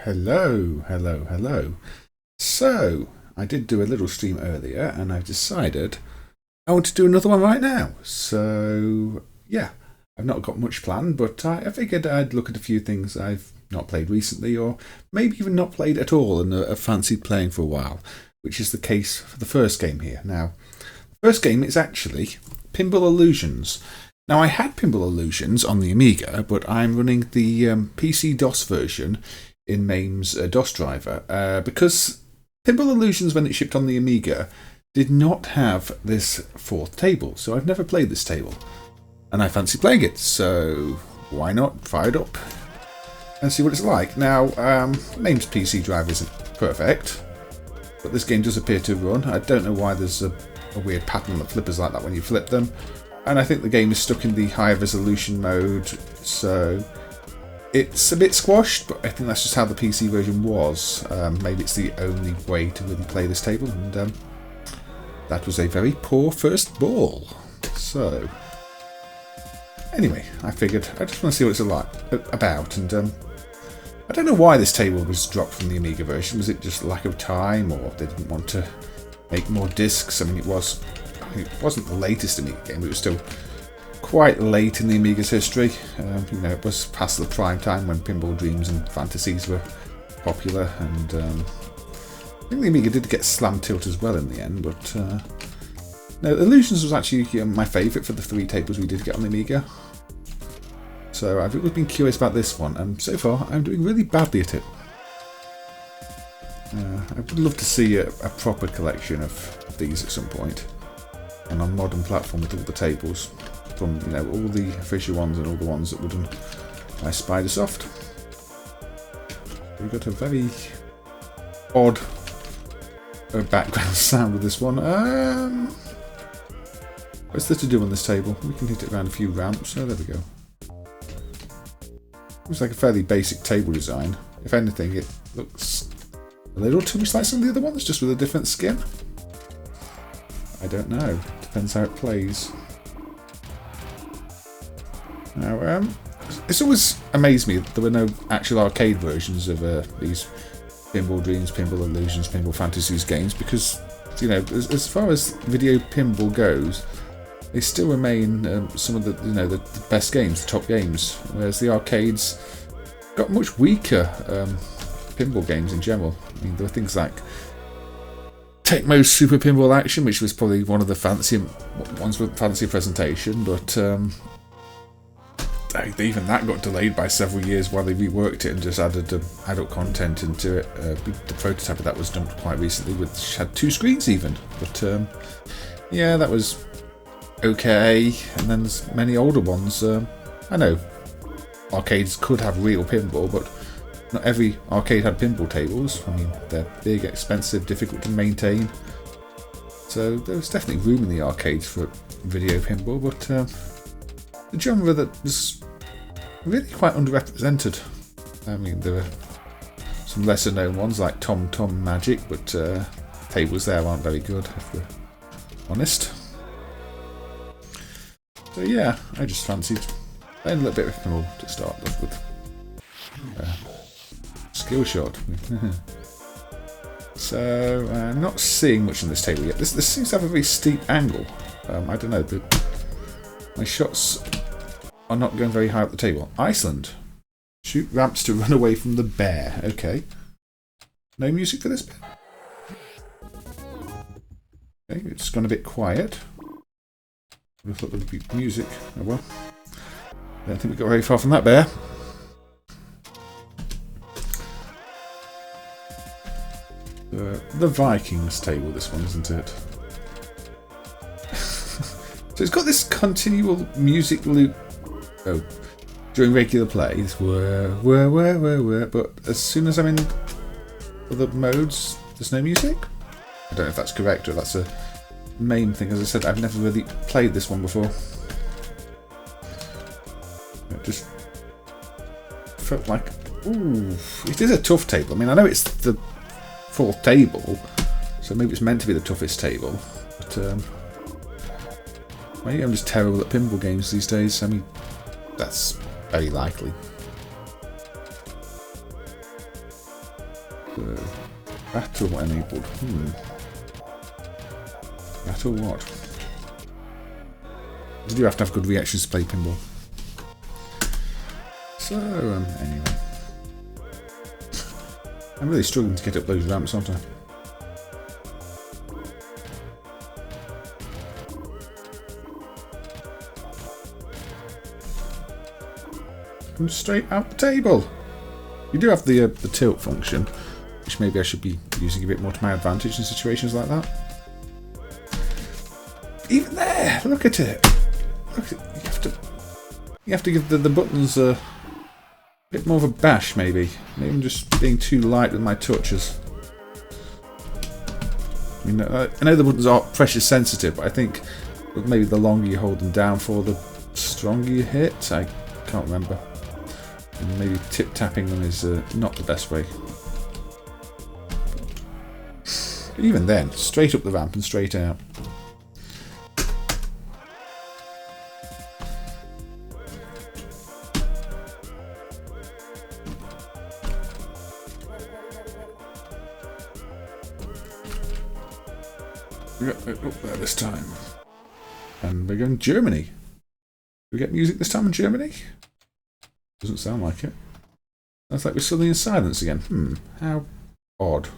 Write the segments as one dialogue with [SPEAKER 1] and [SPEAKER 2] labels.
[SPEAKER 1] Hello. So, I did do a little stream earlier, and I've decided I want to do another one right now. So, yeah, I've not got much planned, but I figured I'd look at a few things I've not played recently, or maybe even not played at all and have fancied playing for a while, which is the case for the first game here. Now, the first game is actually Pinball Illusions. Now, I had Pinball Illusions on the Amiga, but I'm running the PC DOS version in MAME's DOS driver because Pinball Illusions, when it shipped on the Amiga, did not have this fourth table, so I've never played this table. And I fancy playing it, so why not fire it up and see what it's like. Now, MAME's PC drive isn't perfect, but this game does appear to run. I don't know why there's a weird pattern that flippers like that when you flip them. And I think the game is stuck in the higher resolution mode, so it's a bit squashed, but I think that's just how the PC version was. Maybe it's the only way to really play this table, and that was a very poor first ball. So, anyway, I figured I just want to see what it's about, and I don't know why this table was dropped from the Amiga version. Was it just lack of time, or they didn't want to make more discs? I mean, it wasn't the latest Amiga game, but it was still quite late in the Amiga's history. It was past the prime time when Pinball Dreams and Fantasies were popular, and I think the Amiga did get Slam Tilt as well in the end, but no, Illusions was actually my favourite for the three tables we did get on the Amiga. So I've always been curious about this one, and so far I'm doing really badly at it. I would love to see a proper collection of these at some point, and on modern platform with all the tables, from all the official ones and all the ones that were done by Spidersoft. We've got a very odd background sound with this one. What's there to do on this table? We can hit it around a few ramps. Oh, there we go. Looks like a fairly basic table design. If anything, it looks a little too much like some of the other ones, just with a different skin. I don't know. Depends how it plays. Now, it's always amazed me that there were no actual arcade versions of these Pinball Dreams, Pinball Illusions, Pinball Fantasies games, because as far as video pinball goes, they still remain some of the best games, the top games, whereas the arcades got much weaker pinball games in general. I mean, there were things like Tecmo's Super Pinball Action, which was probably one of the fancier ones with fancier presentation, but even that got delayed by several years while they reworked it and just added adult content into it. The prototype of that was dumped quite recently, which had 2 screens even. But yeah, that was okay. And then there's many older ones. I know arcades could have real pinball, but not every arcade had pinball tables. I mean, they're big, expensive, difficult to maintain. So there was definitely room in the arcades for video pinball, but the genre that was really quite underrepresented. I mean, there are some lesser known ones like Tom Tom Magic, but tables there aren't very good, if we're honest. So yeah, I just fancied playing a little bit of pinball to start off with. Skill shot. So, I'm not seeing much on this table yet. This seems to have a very steep angle. I don't know, my shots are not going very high up the table. Iceland. Shoot ramps to run away from the bear. Okay. No music for this bit? Okay, it's gone a bit quiet. I thought there would be music. Oh well. I don't think we got very far from that bear. The Vikings table, this one, isn't it? So it's got this continual music loop during regular plays, but as soon as I'm in other modes, there's no music? I don't know if that's correct or that's a MAME thing. As I said, I've never really played this one before. It just felt like, ooh, it is a tough table. I mean, I know it's the 4th table, so maybe it's meant to be the toughest table, but maybe I'm just terrible at pinball games these days. I mean, that's very likely. So, battle enabled. Battle what? You do have to have good reactions to play pinball. So, anyway. I'm really struggling to get up those ramps, aren't I? Come straight out the table! You do have the tilt function, which maybe I should be using a bit more to my advantage in situations like that. Even there! Look at it! Look at it. You have to give the buttons a bit more of a bash, maybe. Maybe I'm just being too light with my touches. I mean, I know the buttons are pressure sensitive, but I think maybe the longer you hold them down for, the stronger you hit. I can't remember. And maybe tip-tapping them is not the best way. But even then, straight up the ramp and straight out. We got up there this time. And we're going Germany. Do we get music this time in Germany? Doesn't sound like it. Sounds like we're suddenly in silence again. How odd.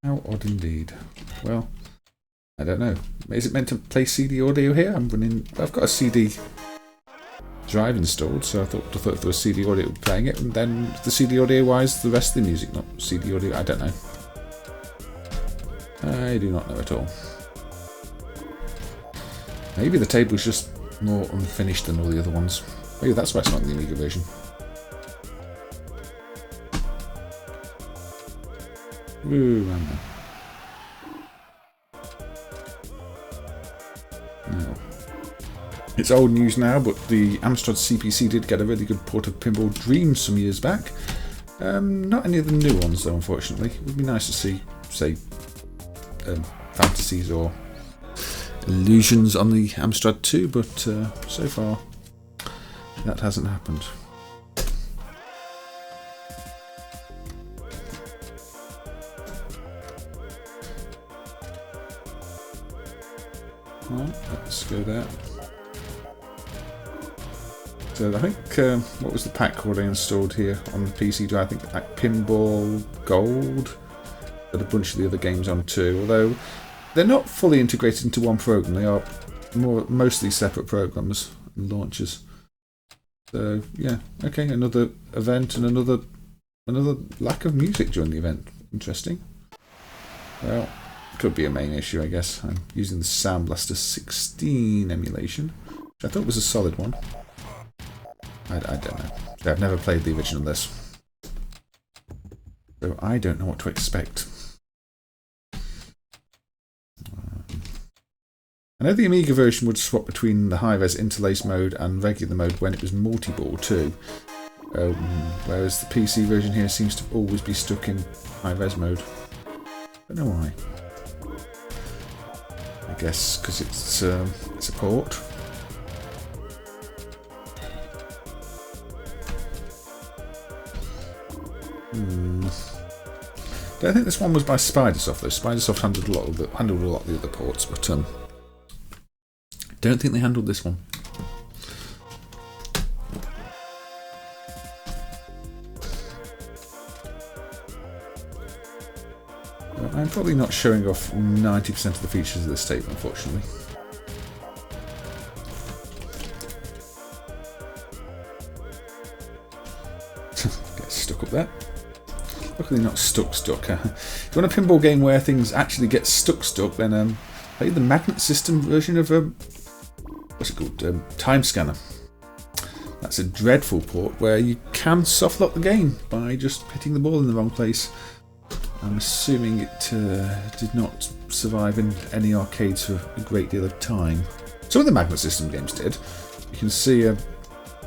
[SPEAKER 1] How odd indeed. Well, I don't know. Is it meant to play CD audio here? I've got a CD drive installed, so I thought if there was CD audio playing it, and then the CD audio wise, the rest of the music, not CD audio. I don't know. I do not know at all. Maybe the table's just more unfinished than all the other ones. Maybe that's why it's not in the Amiga version. Ooh, man. No. It's old news now, but the Amstrad CPC did get a really good port of Pinball Dreams some years back. Not any of the new ones, though, unfortunately. It would be nice to see, say, Fantasies or Illusions on the Amstrad too, but so far that hasn't happened. Well, let's go there. So I think, what was the pack called I installed here on the PC drive? I think like Pinball Gold, but a bunch of the other games on too, although they're not fully integrated into one program. They are mostly separate programs and launchers. So yeah, okay, another event and another lack of music during the event. Interesting. Well, could be a main issue, I guess. I'm using the Sound Blaster 16 emulation, which I thought was a solid one. I don't know. I've never played the original this, so I don't know what to expect. I know the Amiga version would swap between the high-res interlace mode and regular mode when it was multi-ball too, whereas the PC version here seems to always be stuck in high-res mode. Don't know why. I guess because it's a port. Don't think this one was by Spidersoft though. Spidersoft handled a lot of the other ports, but don't think they handled this one. Well, I'm probably not showing off 90% of the features of this tape, unfortunately. Get stuck up there. Luckily not stuck. If you want a pinball game where things actually get stuck, then play the Magnet System version of what's it called? Time Scanner. That's a dreadful port where you can softlock the game by just hitting the ball in the wrong place. I'm assuming it did not survive in any arcades for a great deal of time. Some of the Magnet System games did. You can see a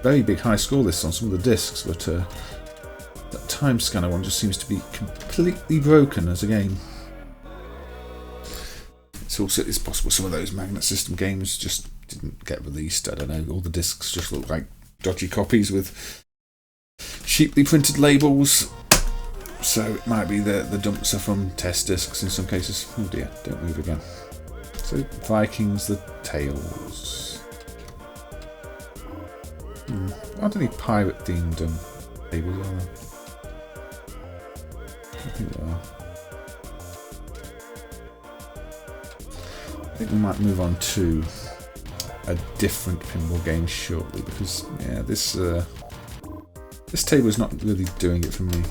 [SPEAKER 1] very big high score list on some of the discs, but that Time Scanner one just seems to be completely broken as a game. It's possible some of those Magnet System games just didn't get released. I don't know, all the discs just look like dodgy copies with cheaply printed labels. So it might be the dumps are from test discs in some cases. Oh dear, don't move again. So Vikings, the Tales. Aren't any pirate themed tables, are there? I think there are. I think we might move on to a different pinball game shortly because yeah, this table is not really doing it for me.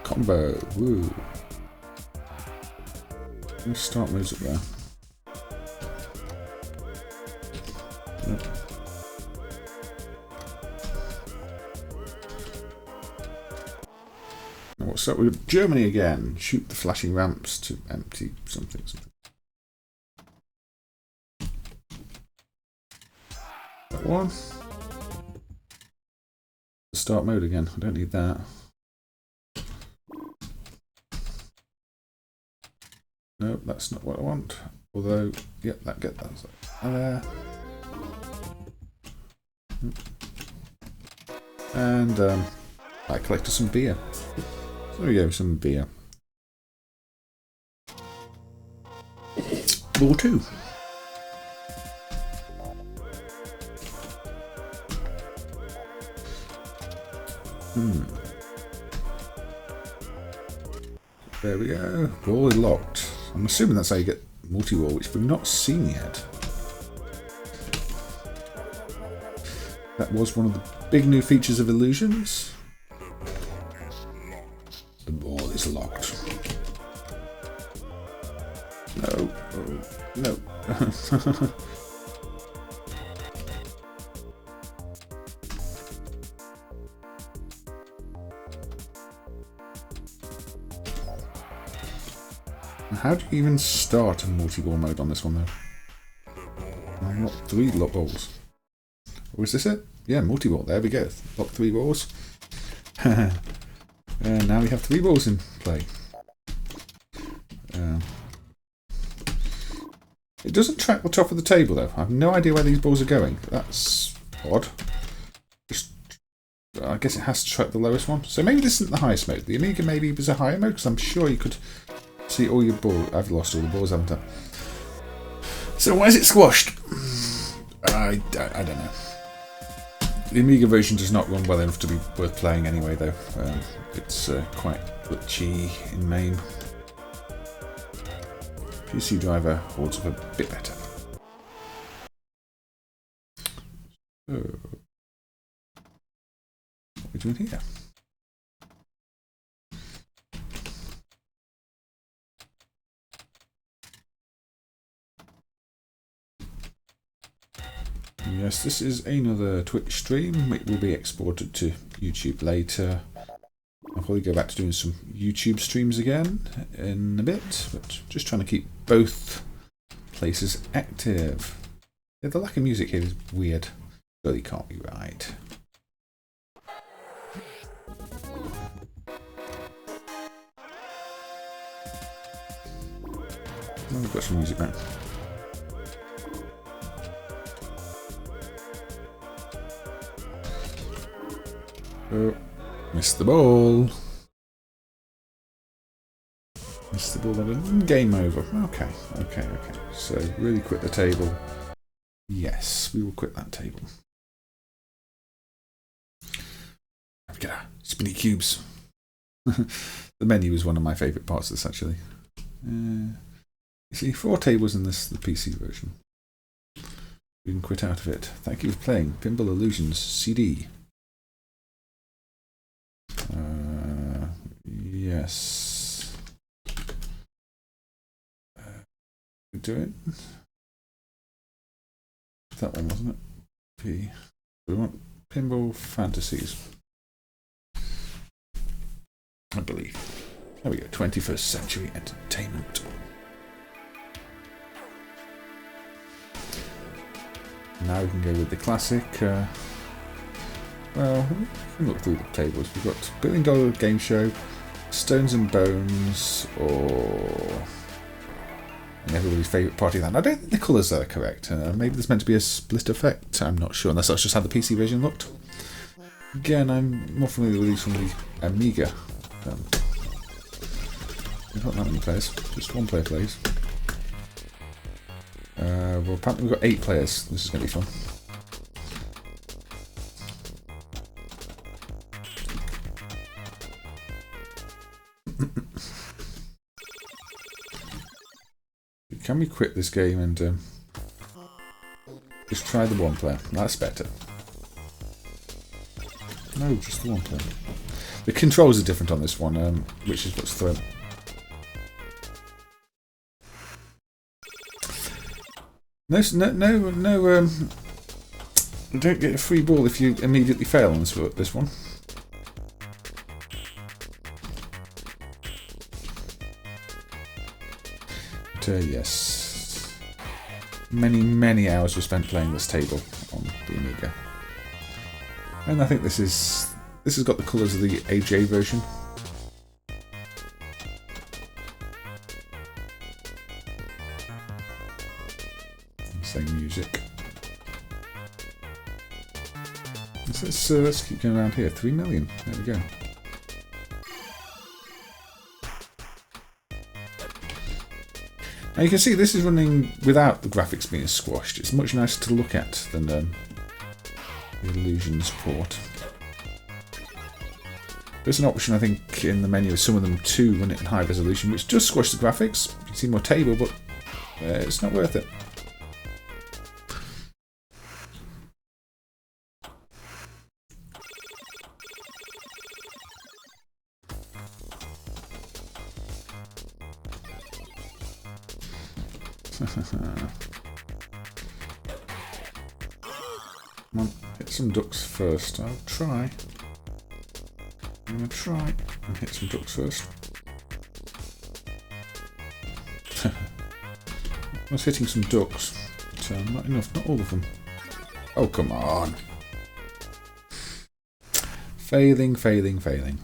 [SPEAKER 1] Combo, woo! Let's start moves up there. Yep. What's up with Germany again? Shoot the flashing ramps to empty something. That one. Start mode again. I don't need that. No, that's not what I want. Although, yep, that get that. There. And I collected some beer. There we go, some beer. Ball 2. There we go. Ball is locked. I'm assuming that's how you get multi-wall, which we've not seen yet. That was one of the big new features of Illusions. The ball is locked. No. Oh, no. How do you even start a multi-ball mode on this one though? I've got 3 lock balls. Or is this it? Yeah, multi-ball. There we go. Lock 3 balls. And now we have 3 balls in play. It doesn't track the top of the table though. I have no idea where these balls are going. That's odd. I guess it has to track the lowest one. So maybe this isn't the highest mode. The Amiga maybe was a higher mode because I'm sure you could see all your balls. I've lost all the balls, haven't I? So why is it squashed? I don't know. The Amiga version does not run well enough to be worth playing anyway though. It's quite glitchy in MAME. PC driver holds up a bit better. So, what are we doing here? Yes, this is another Twitch stream. It will be exported to YouTube later. I'll probably go back to doing some YouTube streams again in a bit, but just trying to keep both places active. Yeah, the lack of music here is weird. Really can't be right. Oh, we've got some music now. Oh, missed the ball. Missed the ball. Game over. Okay. So really quit the table. Yes, we will quit that table. There we go. Spinny cubes. The menu is one of my favourite parts of this actually. You see 4 tables in this, the PC version. We can quit out of it. Thank you for playing Pinball Illusions CD. Yes. We do it. That one, wasn't it? P. We want Pinball Fantasies. I believe. There we go. 21st Century Entertainment. Now we can go with the classic. Well, we can look through the tables. We've got $1 Billion Game Show, Stones and Bones, or everybody's favourite party land. I don't think the colours are correct. Maybe there's meant to be a split effect. I'm not sure, unless that's just how the PC version looked. Again, I'm more familiar with these from the Amiga. We've got that many players. Just one player plays. Well, apparently we've got 8 players. This is going to be fun. Can we quit this game and just try the one player? That's better. No, just the one player. The controls are different on this one, which is what's thrown. No. You don't get a free ball if you immediately fail on this one. But, yes, many hours were spent playing this table on the Amiga, and I think this has got the colours of the AJ version. Same music. Let's keep going around here. 3 million. There we go. Now you can see this is running without the graphics being squashed. It's much nicer to look at than the Illusions port. There's an option, I think, in the menu of some of them to run it in high resolution, which does squash the graphics. You can see more table, but it's not worth it. Come on, hit some ducks first. I'll try. I'm going to try and hit some ducks first. I was hitting some ducks, but not enough, not all of them. Oh, come on. Failing. Do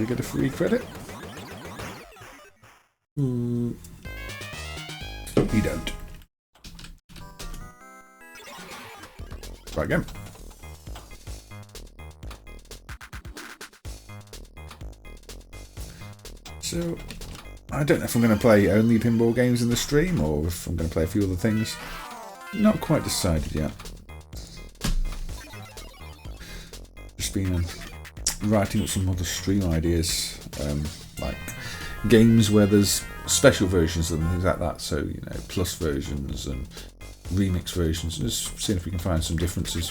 [SPEAKER 1] we get a free credit? We don't. Try again. So, I don't know if I'm going to play only pinball games in the stream or if I'm going to play a few other things. Not quite decided yet. Just been writing up some other stream ideas, like games where there's special versions and things like that, so you know, plus versions and remix versions, and just seeing if we can find some differences.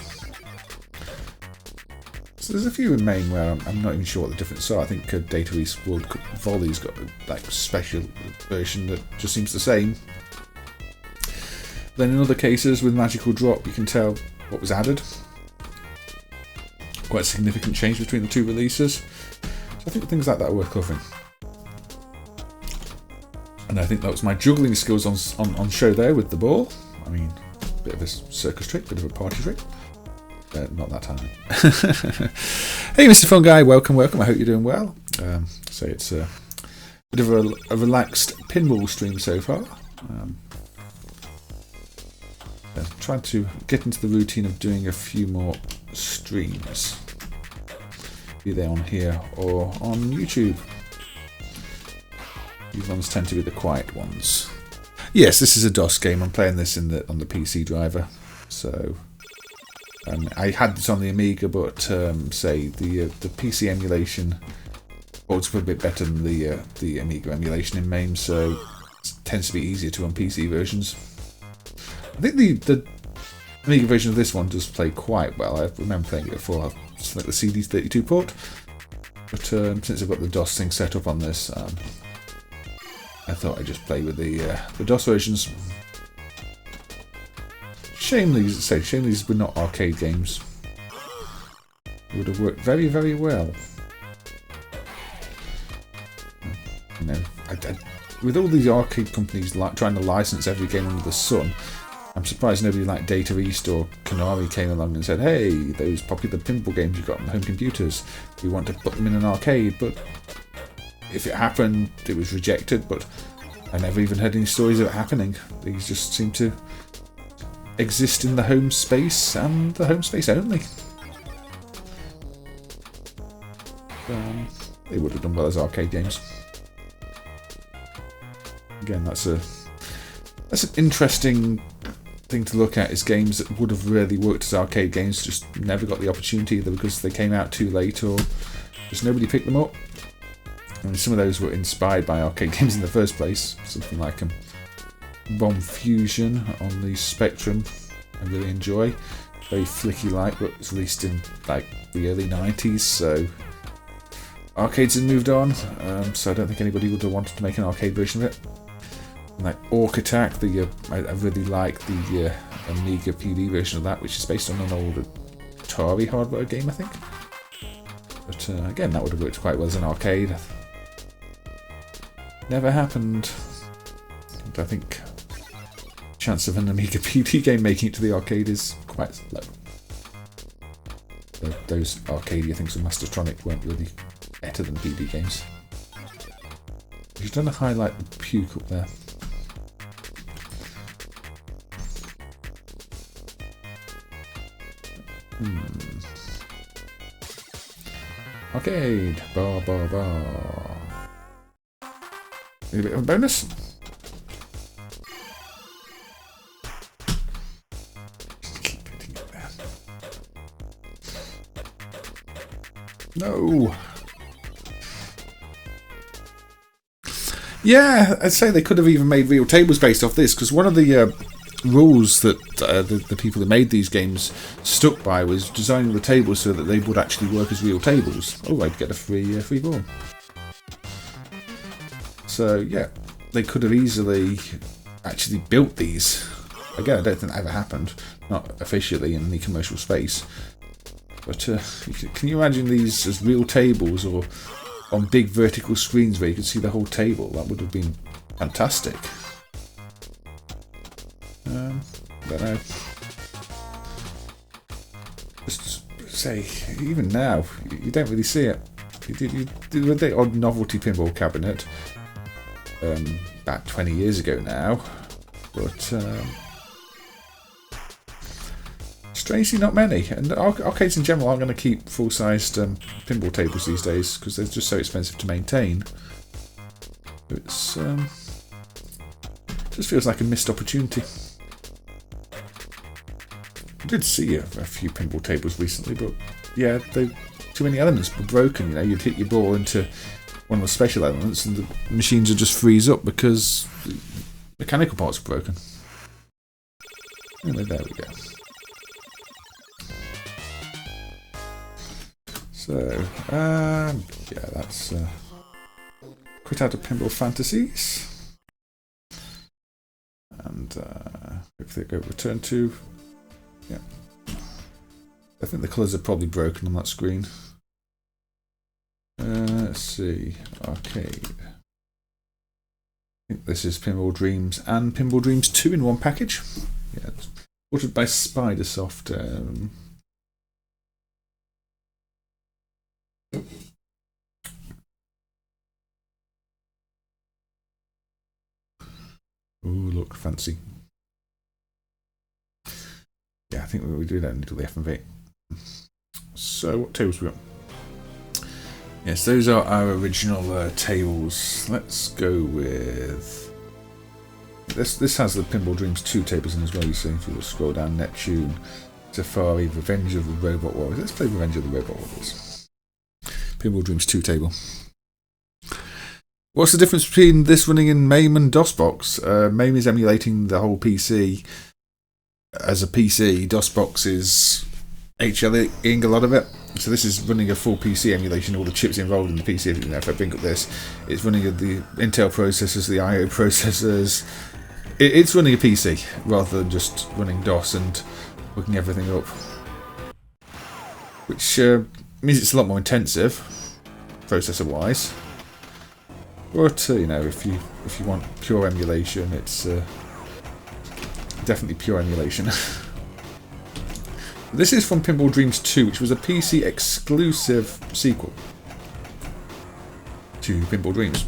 [SPEAKER 1] So there's a few in MAME where I'm not even sure what the differences are. I think Data East World Cup Volley's got a like special version that just seems the same. Then in other cases with Magical Drop you can tell what was added. Quite a significant change between the two releases. So I think things like that are worth covering. And I think that was my juggling skills on show there with the ball. I mean, a bit of a circus trick, bit of a party trick. Not that time. Hey Mr. Fun Guy, welcome. I hope you're doing well. So it's a bit of a relaxed pinball stream so far. Trying to get into the routine of doing a few more streams. Be they on here or on YouTube. These ones tend to be the quiet ones. Yes, this is a DOS game. I'm playing this on the PC driver. So I had this on the Amiga, but say the PC emulation holds up a bit better than the Amiga emulation in MAME, so it tends to be easier to run PC versions. I think the Amiga version of this one does play quite well. I remember playing it before. It's like the CD32 port, but since I've got the DOS thing set up on this, I thought I'd just play with the DOS versions. Shame these were not arcade games. It would have worked very, very well. You know, with all these arcade companies trying to license every game under the sun, I'm surprised nobody like Data East or Canary came along and said, hey, those popular pinball games you've got on home computers, we want to put them in an arcade, but if it happened, it was rejected, but I never even heard any stories of it happening. These just seem to exist in the home space and the home space only. They would have done well as arcade games. Again, that's an interesting thing to look at, is games that would have really worked as arcade games just never got the opportunity, either because they came out too late or just nobody picked them up. I mean, some of those were inspired by arcade games in the first place. Something like Bomb Fusion on the Spectrum, I really enjoy. Very flicky like, but it was released in like the early 90s, so arcades had moved on, so I don't think anybody would have wanted to make an arcade version of it. And like Orc Attack, I really like the Amiga PD version of that, which is based on an old Atari hardware game, I think. But again, that would have worked quite well as an arcade. Never happened. But I think the chance of an Amiga PD game making it to the arcade is quite low. Those arcadey things with Mastertronic weren't really better than PD games. You've done a highlight the puke up there. Arcade, bar bar bar. Need a bit of a bonus. Keep hitting it there. No. Yeah, I'd say they could have even made real tables based off this, because one of the rules that the people who made these games stuck by was designing the tables so that they would actually work as real tables. Oh, I'd get a free ball. So yeah, they could have easily actually built these. Again, I don't think that ever happened, not officially in the commercial space. But can you imagine these as real tables, or on big vertical screens where you could see the whole table? That would have been fantastic. Don't know. Just say, even now, you don't really see it. You did with the odd novelty pinball cabinet about 20 years ago now, but strangely not many. And arcades in general aren't going to keep full-sized pinball tables these days because they're just so expensive to maintain. It's just feels like a missed opportunity. I did see a few pinball tables recently, but yeah, too many elements were broken. You know, you'd hit your ball into one of the special elements, and the machines would just freeze up because the mechanical parts were broken. Anyway, there we go. So, yeah, that's quit out of Pinball Fantasies, and hopefully go return to. Yeah, I think the colours are probably broken on that screen. Let's see, arcade. I think this is Pinball Dreams and Pinball Dreams 2 in one package. Yeah, it's ordered by Spidersoft. Ooh, look, fancy. Yeah, I think we do that until the FMV. So, what tables we got? Yes, those are our original tables. Let's go with this. This has the Pinball Dreams 2 tables in as well. You see, if you scroll down, Neptune, Safari, Revenge of the Robot Warriors. Let's play Revenge of the Robot Warriors. Pinball Dreams 2 table. What's the difference between this running in MAME and DOSBox? MAME is emulating the whole PC as a PC. DOSBox is HLing a lot of it. So this is running a full PC emulation, all the chips involved in the PC. You know, if I bring up this, it's running the Intel processors, the IO processors. It's running a PC rather than just running DOS and hooking everything up. Which means it's a lot more intensive, processor-wise. But you know, if you want pure emulation, it's definitely pure emulation. This is from Pinball Dreams 2, which was a PC exclusive sequel to Pinball Dreams.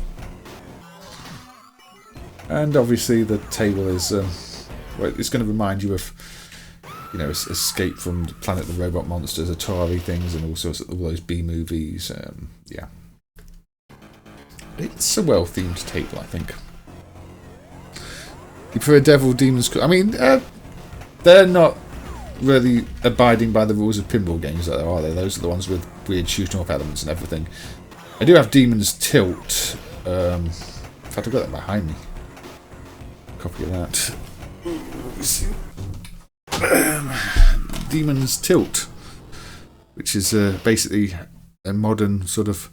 [SPEAKER 1] And obviously the table is, well, it's going to remind you of, you know, Escape from Planet of the Robot Monsters, Atari things, and all sorts of all those B movies. Yeah, it's a well-themed table, I think. You prefer Devil Demons? I mean, they're not really abiding by the rules of pinball games, though, are they? Those are the ones with weird shooting up elements and everything. I do have Demon's Tilt. In fact, I've got that behind me. Copy of that. Let me see. Demon's Tilt, which is basically a modern sort of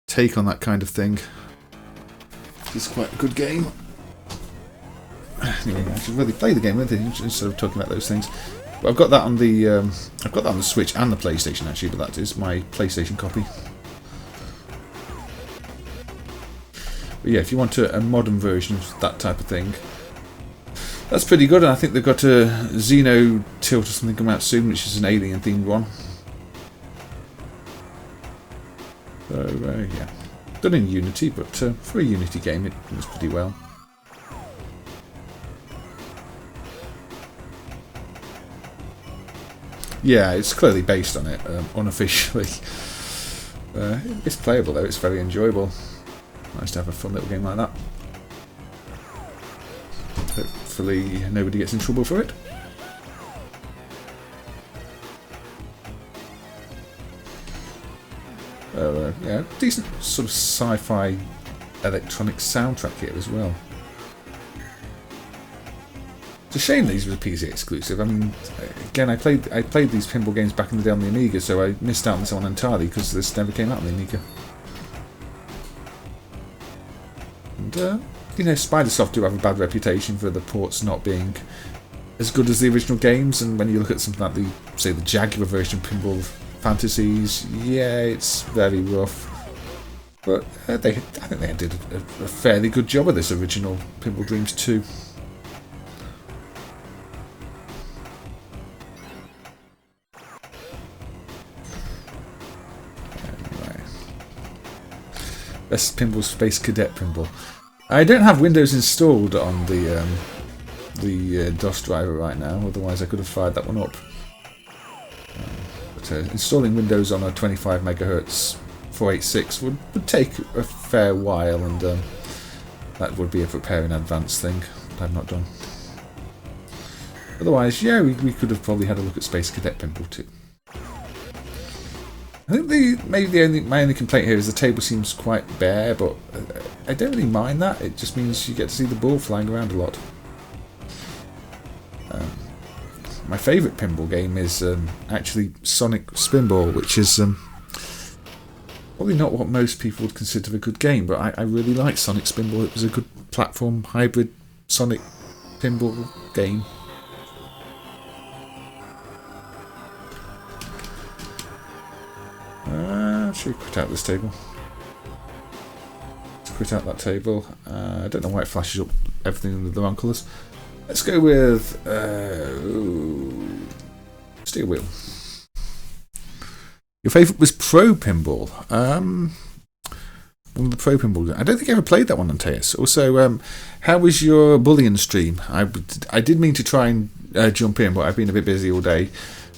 [SPEAKER 1] take on that kind of thing. It's quite a good game. Anyway, I should really play the game with it instead of talking about those things. But I've got that on the Switch and the PlayStation actually, but that is my PlayStation copy. But yeah, if you want a modern version of that type of thing, that's pretty good. And I think they've got a Xeno Tilt or something coming out soon, which is an alien themed one. So yeah, done in Unity, but for a Unity game, it does pretty well. Yeah, it's clearly based on it, unofficially. It's playable though, it's very enjoyable. Nice to have a fun little game like that. Hopefully nobody gets in trouble for it. Yeah, decent sort of sci-fi electronic soundtrack here as well. It's a shame these were a PC exclusive. I mean, again, I played these pinball games back in the day on the Amiga, so I missed out on this one entirely because this never came out on the Amiga. And you know, Spidersoft do have a bad reputation for the ports not being as good as the original games. And when you look at something like the, say, the Jaguar version of Pinball Fantasies, yeah, it's very rough. But I think they did a fairly good job of this original Pinball Dreams 2. Best Pinball Space Cadet Pinball. I don't have Windows installed on the DOS driver right now, otherwise I could have fired that one up. But installing Windows on a 25 MHz 486 would take a fair while, and that would be a prepare in advance thing that I've not done. Otherwise, yeah, we could have probably had a look at Space Cadet Pinball too. I think my only complaint here is the table seems quite bare, but I don't really mind that. It just means you get to see the ball flying around a lot. My favourite pinball game is actually Sonic Spinball, which is probably not what most people would consider a good game, but I really like Sonic Spinball. It was a good platform hybrid Sonic pinball game. Should we quit out this table? Let's quit out that table. I don't know why it flashes up everything in the wrong colours. Let's go with Steel Wheel. Your favourite was Pro Pinball. One of the Pro Pinball. I don't think I ever played that one on TS. Also, how was your Bullion stream? I did mean to try and jump in, but I've been a bit busy all day,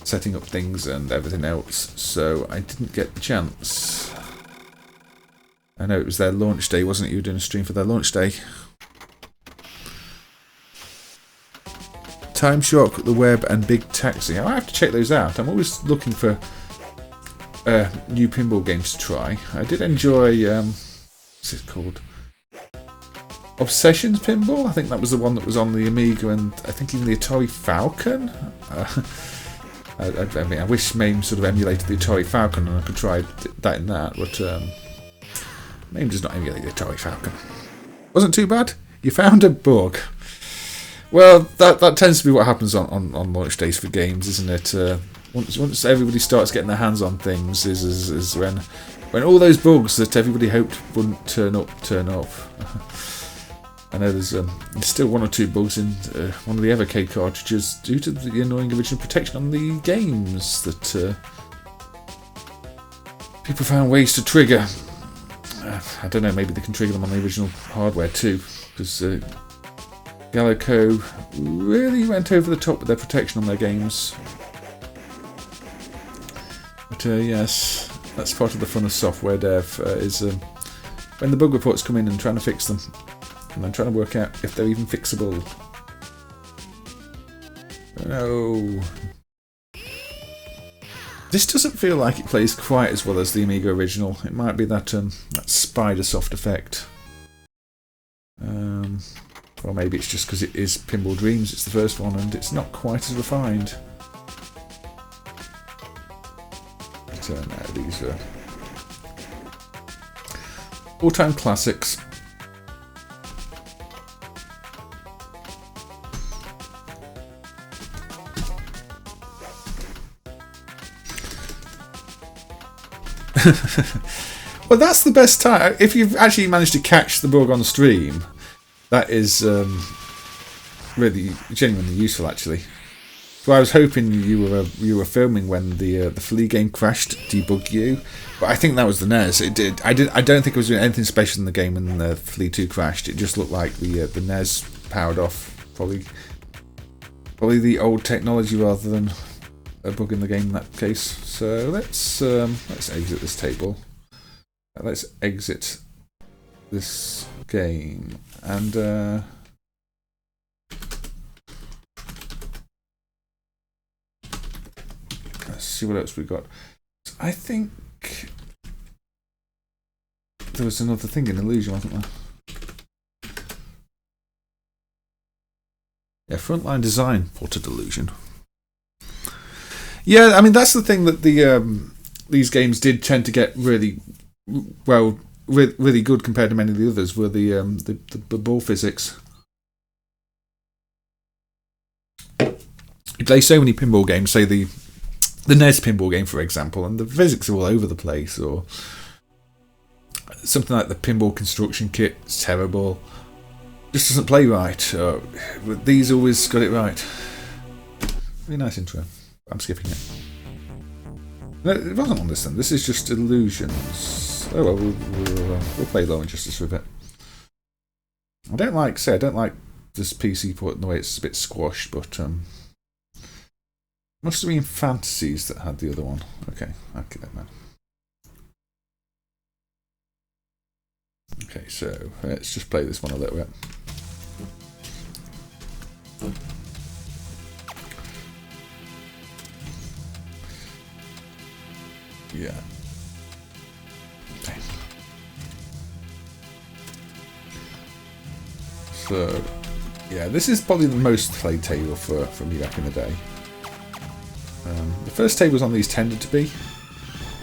[SPEAKER 1] setting up things and everything else, so I didn't get the chance. I know it was their launch day, wasn't it? You were doing a stream for their launch day. Time Shock, The Web, and Big Taxi. I have to check those out. I'm always looking for new pinball games to try. I did enjoy, what's it called? Obsessions Pinball? I think that was the one that was on the Amiga and I think even the Atari Falcon. I mean, I wish MAME sort of emulated the Atari Falcon and I could try that in that, but MAME does not emulate the Atari Falcon. Wasn't too bad. You found a bug. Well, that tends to be what happens on launch days for games, isn't it? Once everybody starts getting their hands on things, is when all those bugs that everybody hoped wouldn't turn up. I know there's still one or two bugs in one of the Evercade cartridges due to the annoying original protection on the games that people found ways to trigger. I don't know, maybe they can trigger them on the original hardware too, because Gallico really went over the top with their protection on their games. But yes, that's part of the fun of software dev, is when the bug reports come in and trying to fix them, and I'm trying to work out if they're even fixable. No. This doesn't feel like it plays quite as well as the Amiga original. It might be that that spider soft effect. Or maybe it's just because it is Pinball Dreams, it's the first one, and it's not quite as refined. But no, these are all-time classics. Well, that's the best time. If you've actually managed to catch the bug on stream, that is really genuinely useful, actually. So I was hoping you were filming when the Flea game crashed, debug you, but I think that was the NES. It did. I don't think it was doing anything special in the game when the Flea 2 crashed. It just looked like the NES powered off. Probably the old technology rather than a bug in the game in that case. So let's exit this table. Let's exit this game and let's see what else we got. I think there was another thing in Illusion, wasn't there? Yeah, Frontline Design ported Illusion. Yeah, I mean that's the thing that these games did tend to get really well, really good compared to many of the others. Were the ball physics. You play so many pinball games, say the NES pinball game for example, and the physics are all over the place, or something like the Pinball Construction Kit is terrible. Just doesn't play right. These always got it right. Really nice intro. I'm skipping it. No, it wasn't on this then. This is just Illusions. Oh well, we'll play Law and Justice for a bit. I don't like this PC port in the way it's a bit squashed, but must have been Fantasies that had the other one. Okay, I'll get that man. Okay, so let's just play this one a little bit. Yeah. Okay. So, yeah, this is probably the most played table for me back in the day. The first tables on these tended to be.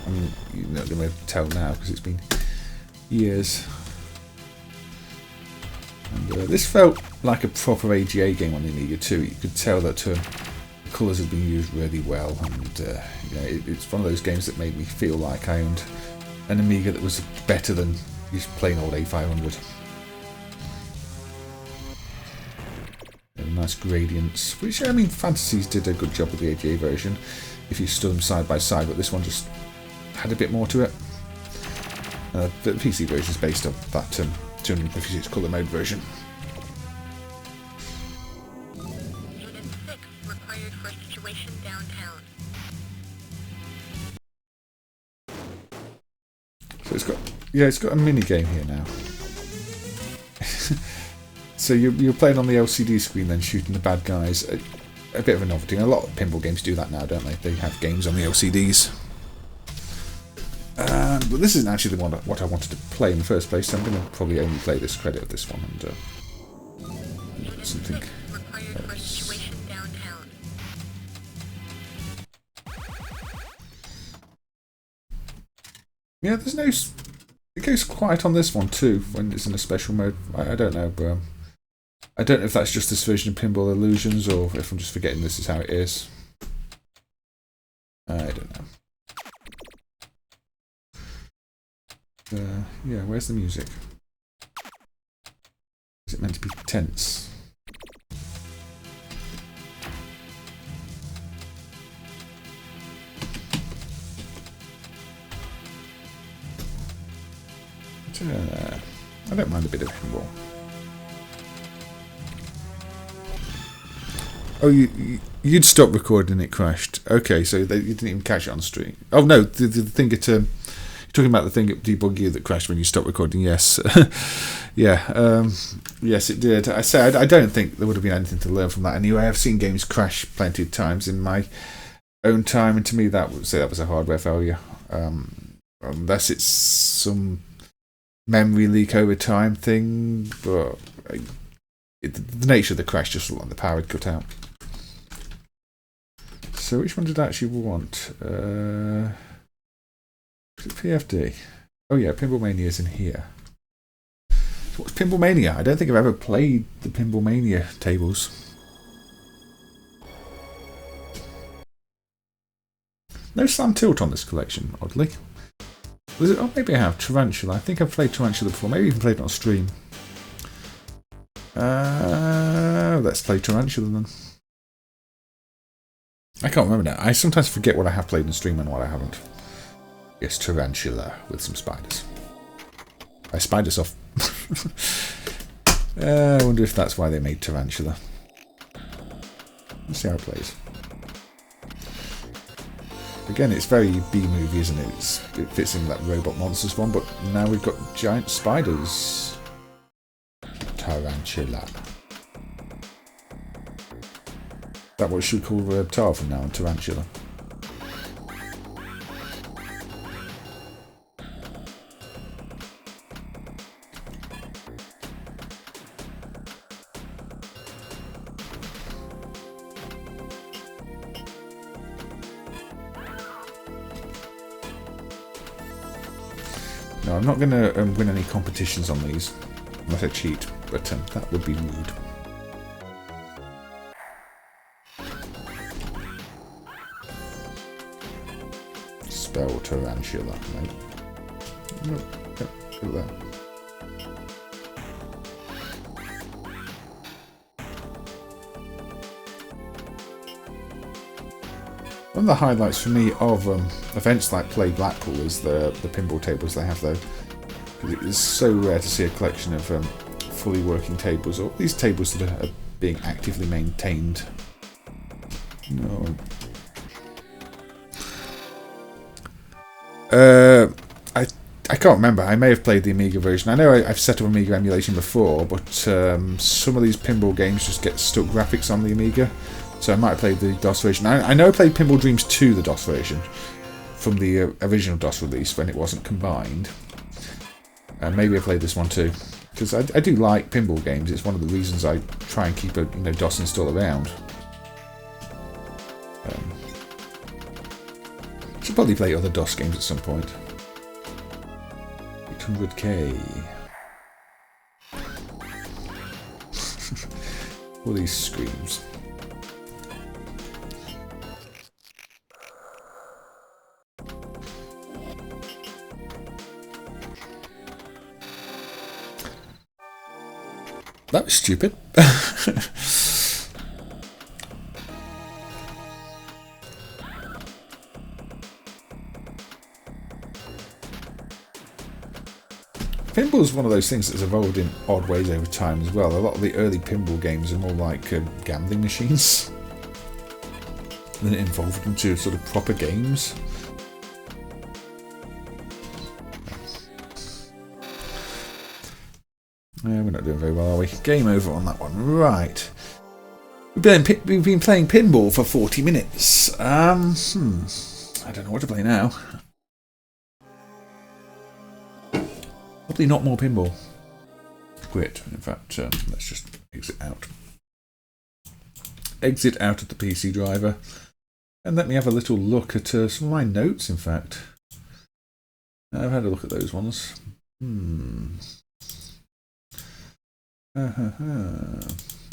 [SPEAKER 1] I mean, you're not going to tell now because it's been years. And this felt like a proper AGA game on the Amiga too. You could tell that the colours had been used really well, and yeah, it's one of those games that made me feel like I owned an Amiga that was better than just plain old A500. Nice gradients, which I mean, Fantasies did a good job with the AGA version if you stood them side by side, but this one just had a bit more to it. The PC version is based off that 256 colour mode version.
[SPEAKER 2] Unit 6 required for situation downtown.
[SPEAKER 1] So it's got a mini game here now. So you're playing on the LCD screen, then shooting the bad guys. A bit of a novelty. A lot of pinball games do that now, don't they? They have games on the LCDs. But this isn't actually what I wanted to play in the first place, so I'm going to probably only play this credit of this one and something else. Yeah, there's no. It goes quiet on this one too when it's in a special mode. I don't know, but I don't know if that's just this version of Pinball Illusions or if I'm just forgetting this is how it is. I don't know. Yeah, where's the music? Is it meant to be tense? I don't mind a bit of pinball. Oh, you'd stop recording and it crashed. Okay, so you didn't even catch it on stream. Oh no, the thing at you're talking about the thing at Debug You that crashed when you stopped recording. Yes, yeah, yes, it did. I said I don't think there would have been anything to learn from that anyway. I've seen games crash plenty of times in my own time, and to me that was a hardware failure, unless it's some memory leak over time thing. But the nature of the crash just looked like the power had cut out. So which one did I actually want? Was it PFD? Oh yeah, Pinball Mania is in here. So what's Pinball Mania? I don't think I've ever played the Pinball Mania tables. No Slam Tilt on this collection, oddly. Was it? Oh, maybe I have. Tarantula. I think I've played Tarantula before. Maybe even played it on stream. Let's play Tarantula then. I can't remember now. I sometimes forget what I have played on stream and what I haven't. Yes, Tarantula with some spiders. I spiders off. I wonder if that's why they made Tarantula. Let's see how it plays. Again, it's very B-movie, isn't it? It fits in that Robot Monsters one, but now we've got giant spiders. Tarantula. Is that what we should call the reptile from now on? Tarantula. No, I'm not going to win any competitions on these, unless I cheat, but that would be rude. Spell Tarantula, mate. No, go there. One of the highlights for me of events like Play Blackpool is the pinball tables they have though. Because it is so rare to see a collection of fully working tables, or these tables that are being actively maintained. No. I can't remember. I may have played the Amiga version. I know I've set up Amiga emulation before, but some of these pinball games just get stuck graphics on the Amiga. So I might have played the DOS version. I know I played Pinball Dreams 2, the DOS version, from the original DOS release when it wasn't combined. And maybe I played this one too, because I do like pinball games. It's one of the reasons I try and keep a DOS install around. Should probably play other DOS games at some point. 800k. All these screams. That was stupid. Pinball is one of those things that's evolved in odd ways over time as well. A lot of the early pinball games are more like gambling machines. And then it evolved into sort of proper games. Yeah, we're not doing very well, are we? Game over on that one. Right. We've been playing pinball for 40 minutes. I don't know what to play now. Probably not more pinball. Quit. In fact, let's just exit out. Exit out of the PC driver. And let me have a little look at some of my notes, in fact. I've had a look at those ones.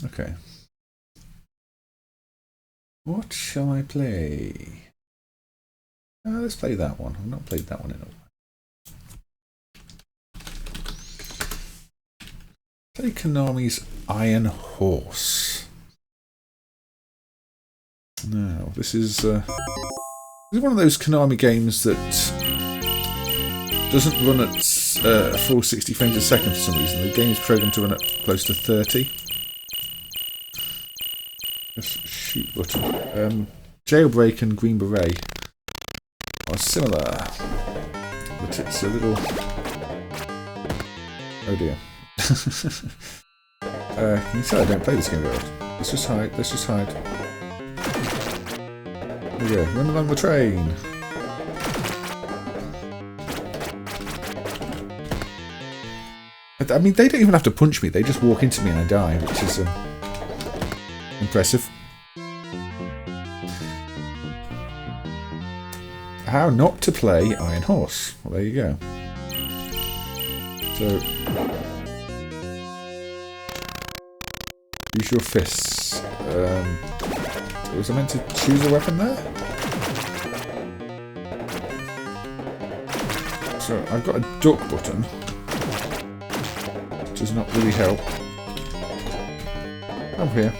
[SPEAKER 1] Okay. What shall I play? Let's play that one. I've not played that one in a while. Play Konami's Iron Horse. Now, this is one of those Konami games that doesn't run at a full 60 frames a second for some reason. The game is programmed to run at close to 30. Press shoot button. Jailbreak and Green Beret are similar, but it's a little... Oh dear. Can you tell I don't play this game very often? Let's just hide, let's just hide. There we go, run along the train! I mean, they don't even have to punch me, they just walk into me and I die, which is impressive. How not to play Iron Horse. Well, there you go. So, use your fists. Was I meant to choose a weapon there? So, I've got a duck button. Which does not really help. Over here.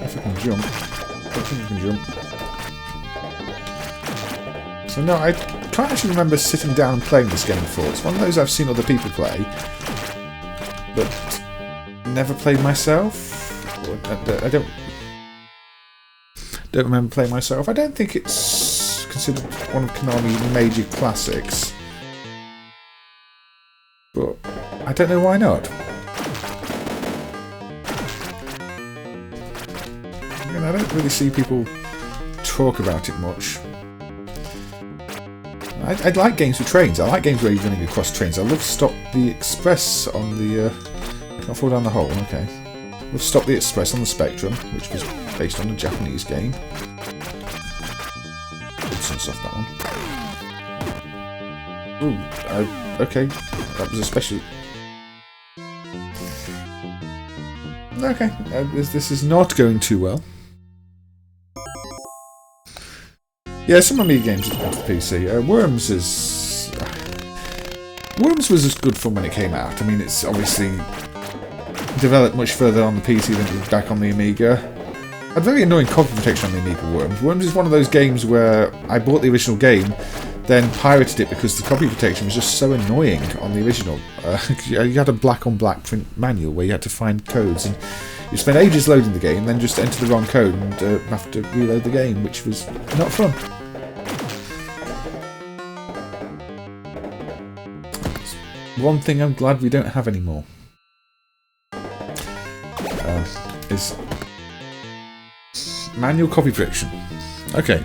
[SPEAKER 1] If I can jump. I think I can jump. So no, I can't actually remember sitting down and playing this game before. It's one of those I've seen other people play, but never played myself. I don't remember playing myself. I don't think it's considered one of Konami's major classics, but I don't know why not. I don't really see people talk about it much. I like games with trains. I like games where you're running across trains. I love Stop the Express on the... can't fall down the hole, okay. I love Stop the Express on the Spectrum, which was based on a Japanese game. Sunsoft, that one. Ooh, okay. That was a special... Okay, this is not going too well. Yeah, some Amiga games have gone to the PC. Worms was as good fun when it came out. I mean, it's obviously developed much further on the PC than it did back on the Amiga. Had very annoying copy protection on the Amiga Worms. Worms is one of those games where I bought the original game, then pirated it because the copy protection was just so annoying on the original. You had a black-on-black print manual where you had to find codes, and you spend ages loading the game, then just enter the wrong code and have to reload the game, which was not fun. One thing I'm glad we don't have anymore is manual copy protection. Okay,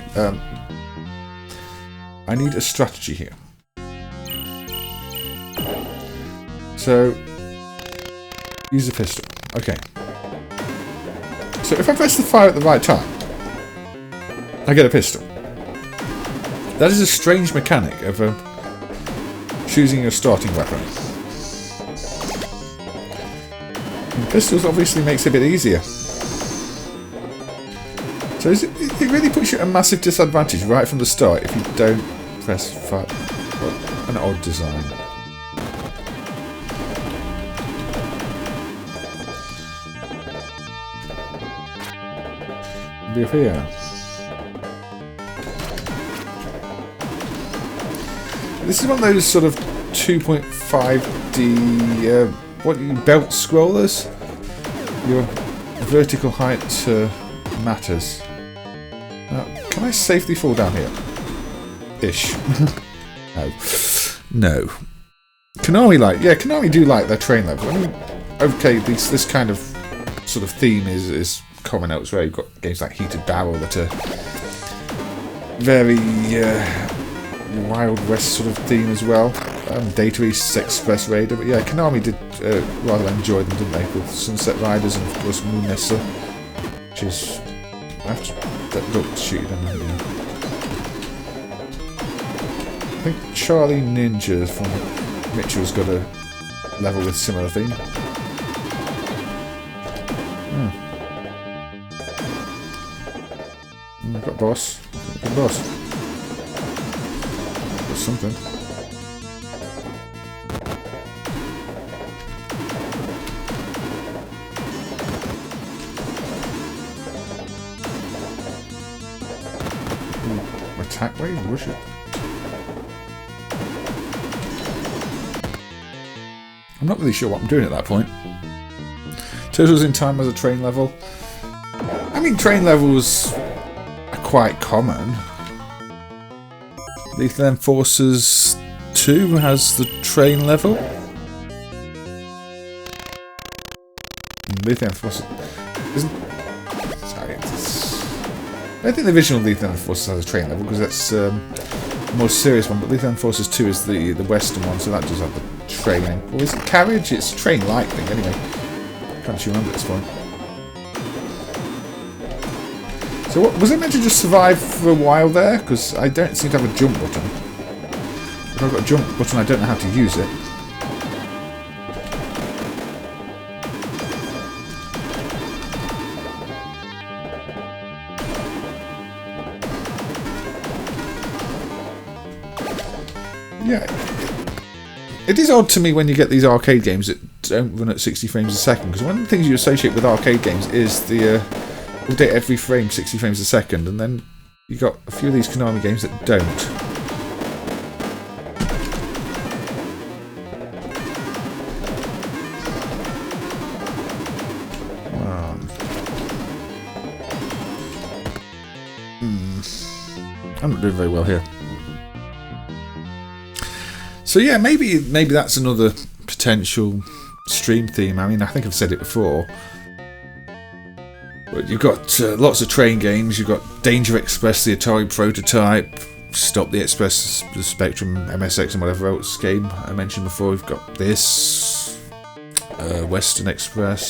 [SPEAKER 1] I need a strategy here. So, use the pistol. Okay. So if I press the fire at the right time, I get a pistol. That is a strange mechanic of choosing your starting weapon. And pistols obviously makes it a bit easier. So it really puts you at a massive disadvantage right from the start if you don't press fire. What an odd design. Be up here. This is one of those sort of 2.5D belt scrollers. Your vertical height matters. Now, can I safely fall down here? Ish. No. Konami do like their train level. I mean, okay, this kind of sort of theme is common elsewhere. You've got games like Heated Barrel that are very Wild West sort of theme as well. Data East Express Raider, but yeah, Konami did rather enjoy them, didn't they? With Sunset Riders and of course Moonessa, which is that looks shooting them. I think Charlie Ninja from Mitchell's got a level with similar theme. Got a boss. Good boss. Got something. Attack wave, rush it. I'm not really sure what I'm doing at that point. Turtles in Time as a train level. I mean, train levels are quite common. Lethal Enforcers 2 has the train level. Lethal Enforcers isn't. Sorry, I think the original Lethal Enforcers has a train level because that's the most serious one. But Lethal Enforcers 2 is the Western one, so that does have the training. Or is it carriage? It's a train-like thing anyway. Can't you remember at this point? So what, was it meant to just survive for a while there? Because I don't seem to have a jump button. If I've got a jump button, I don't know how to use it. Yeah. It is odd to me when you get these arcade games that don't run at 60 frames a second, because one of the things you associate with arcade games is the update every frame 60 frames a second, and then you got a few of these Konami games that don't. I'm not doing very well here. So yeah, maybe that's another potential stream theme. I mean, I think I've said it before. But you've got lots of train games. You've got Danger Express, the Atari prototype, Stop the Express, the Spectrum, MSX, and whatever else game I mentioned before. We've got this, Western Express,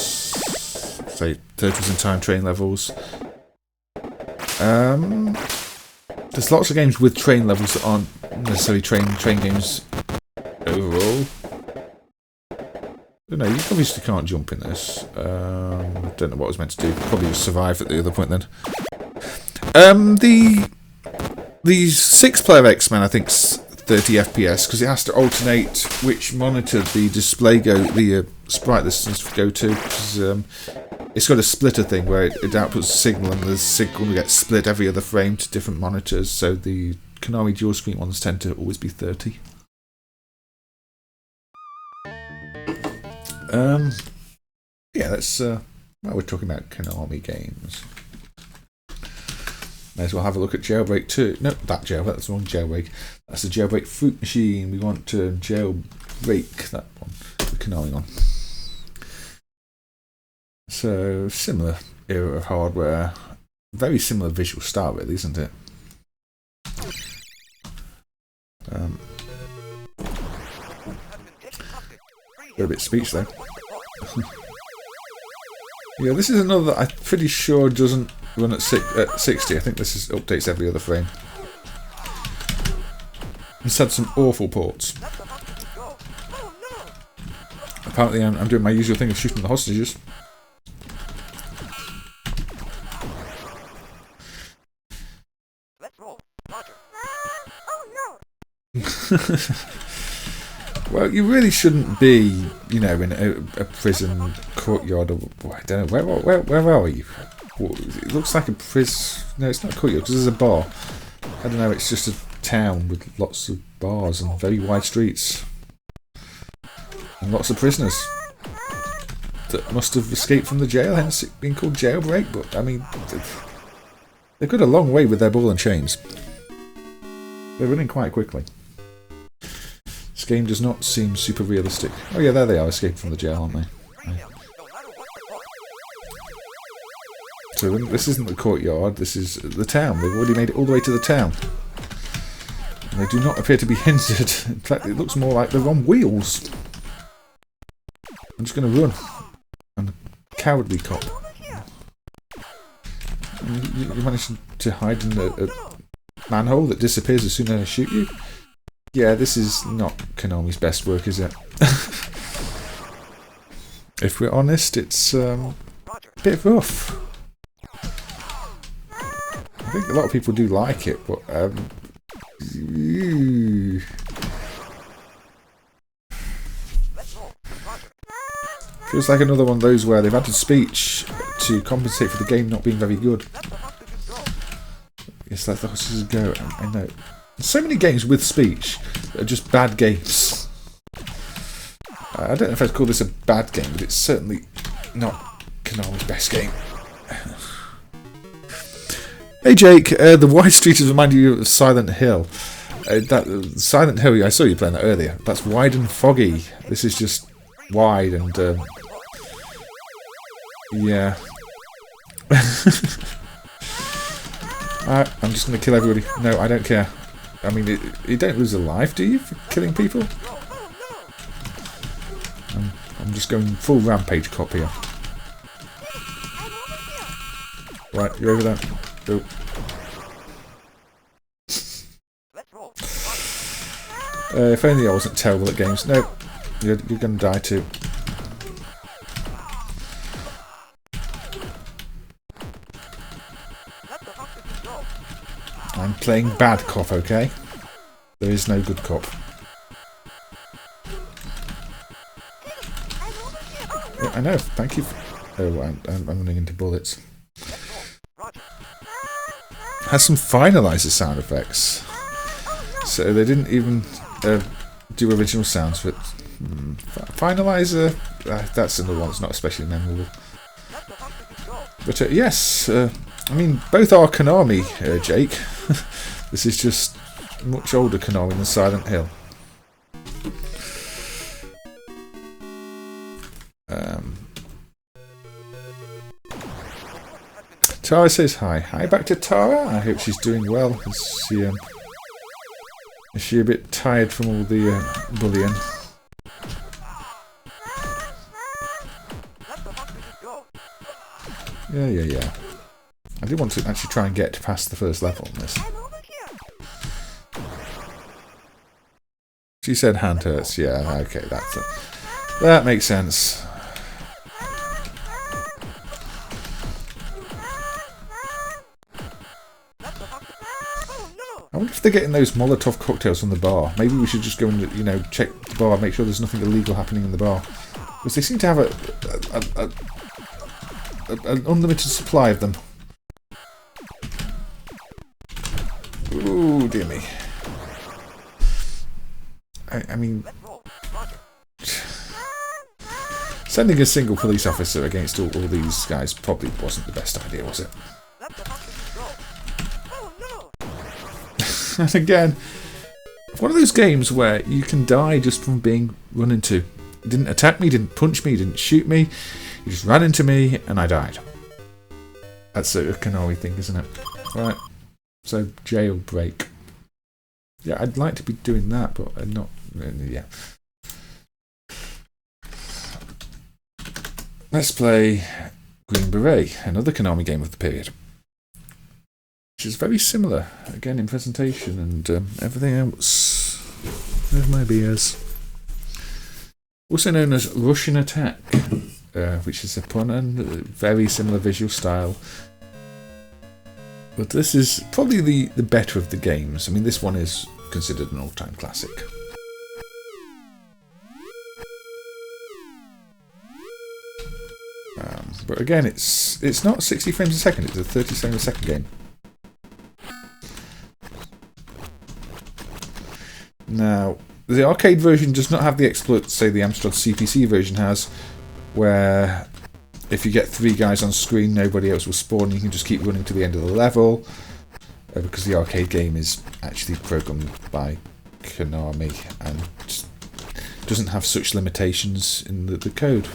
[SPEAKER 1] say Turtles in Time train levels. There's lots of games with train levels that aren't necessarily train games overall. No, you obviously can't jump in this. Don't know what I was meant to do. Probably just survive at the other point then. The 6-player X-Men, I think, is 30 FPS because it has to alternate which monitor the display the sprite distance go to. Because, it's got a splitter thing where it outputs a signal, and the signal gets split every other frame to different monitors. So the Konami dual screen ones tend to always be 30. Yeah, that's well, we're talking about Konami games. May as well have a look at Jailbreak 2. No, that's the wrong Jailbreak. That's the Jailbreak Fruit Machine. We want to jailbreak that one, the Konami one. So, similar era of hardware. Very similar visual style, really, isn't it? Got a bit of speech there. Yeah, this is another that I'm pretty sure doesn't run at 60. I think this is updates every other frame. It's had some awful ports. Apparently I'm doing my usual thing of shooting the hostages. Well, you really shouldn't be, you know, in a prison courtyard. Or I don't know. Where are you? It looks like a prison. No, it's not a courtyard because there's a bar. I don't know. It's just a town with lots of bars and very wide streets and lots of prisoners that must have escaped from the jail, hence it being called Jailbreak. But I mean, they've got a long way with their ball and chains. They're running quite quickly. This game does not seem super realistic. Oh yeah, there they are, escaping from the jail, aren't they? Yeah. So this isn't the courtyard, this is the town. They've already made it all the way to the town. And they do not appear to be hindered. In fact, it looks more like they're on wheels. I'm just going to run. I'm a cowardly cop. You managed to hide in a manhole that disappears as soon as I shoot you? Yeah, this is not Konami's best work, is it? If we're honest, it's a bit rough. I think a lot of people do like it, but feels like another one of those where they've added speech to compensate for the game not being very good. Yes, let the horses go. I know. There's so many games with speech that are just bad games. I don't know if I'd call this a bad game, but it's certainly not Konami's best game. Hey Jake, the wide streets remind you of Silent Hill. That Silent Hill, I saw you playing that earlier. That's wide and foggy. This is just wide and yeah. I'm just going to kill everybody. No, I don't care. I mean, you don't lose a life, do you, for killing people? I'm just going full rampage cop here. Right, you're over there. Go. If only I wasn't terrible at games. No, you're going to die too. I'm playing bad cop, okay? There is no good cop. Yeah, I know, thank you. Oh, I'm running into bullets. Has some finalizer sound effects. So they didn't even do original sounds for it. Finalizer, that's another one that's not especially memorable. But yes, I mean, both are Konami, Jake. This is just much older Konami than Silent Hill. Tara says hi. Hi back to Tara. I hope she's doing well. Is she a bit tired from all the bullying? Yeah. I do want to actually try and get past the first level on this. She said hand hurts. Yeah, okay, that makes sense. I wonder if they're getting those Molotov cocktails from the bar. Maybe we should just go and, you know, check the bar, make sure there's nothing illegal happening in the bar. Because they seem to have an unlimited supply of them. Ooh, dear me. I mean, sending a single police officer against all these guys probably wasn't the best idea, was it? And again, one of those games where you can die just from being run into. He didn't attack me, didn't punch me, didn't shoot me. He just ran into me and I died. That's a Konami thing, isn't it? Right. So, jailbreak. Yeah, I'd like to be doing that, but I'm not. Yeah. Let's play Green Beret, another Konami game of the period. Which is very similar, again, in presentation and everything else. There's my beers. Also known as Russian Attack, which is a pun and very similar visual style. But this is probably the better of the games. I mean, this one is considered an all-time classic. But again, it's not 60 frames a second, it's a 37 a second game. Now, the arcade version does not have the exploit, say the Amstrad CPC version has, where if you get 3 guys on screen, nobody else will spawn, you can just keep running to the end of the level, because the arcade game is actually programmed by Konami and doesn't have such limitations in the code.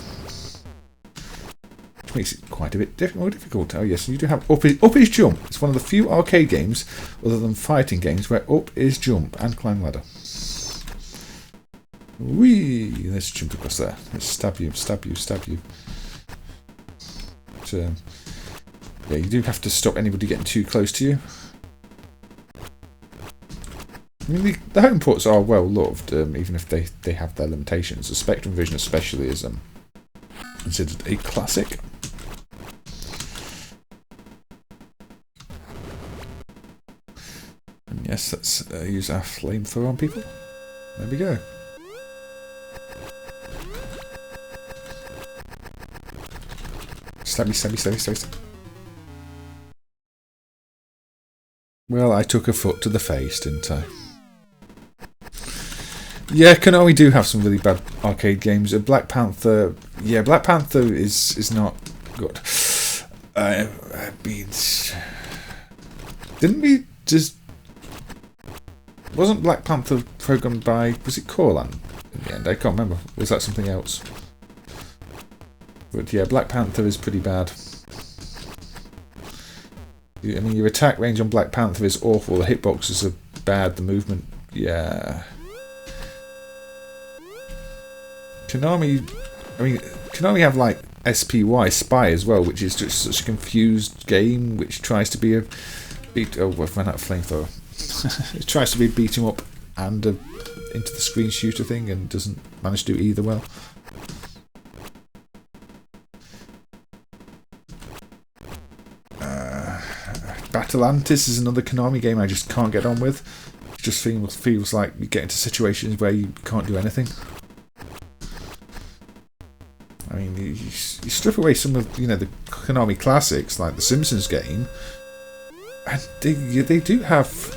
[SPEAKER 1] Which makes it quite a bit more difficult. Oh yes, you do have up is jump. It's one of the few arcade games, other than fighting games, where up is jump and climb ladder. Whee! Let's jump across there. Let's stab you. But, yeah, you do have to stop anybody getting too close to you. I mean, the home ports are well loved, even if they have their limitations. The Spectrum version especially is considered a classic. And yes, let's use our flamethrower on people. There we go. Stabby. Well, I took a foot to the face, didn't I? Yeah, Konami do have some really bad arcade games. Black Panther... Yeah, Black Panther is not good. I mean... Didn't we just... Wasn't Black Panther programmed by... Was it Corlan in the end? I can't remember. Was that something else? But yeah, Black Panther is pretty bad. I mean, your attack range on Black Panther is awful. The hitboxes are bad. The movement... Yeah... Konami... I mean, Konami have like SPY, Spy as well, which is just such a confused game, which tries to be a... Oh, I've run out of flamethrower. It tries to be a beat 'em up and a into the screen shooter thing, and doesn't manage to do either well. Battleantis is another Konami game I just can't get on with. It just feels like you get into situations where you can't do anything. I mean, you strip away some of the Konami classics like the Simpsons game, and they do have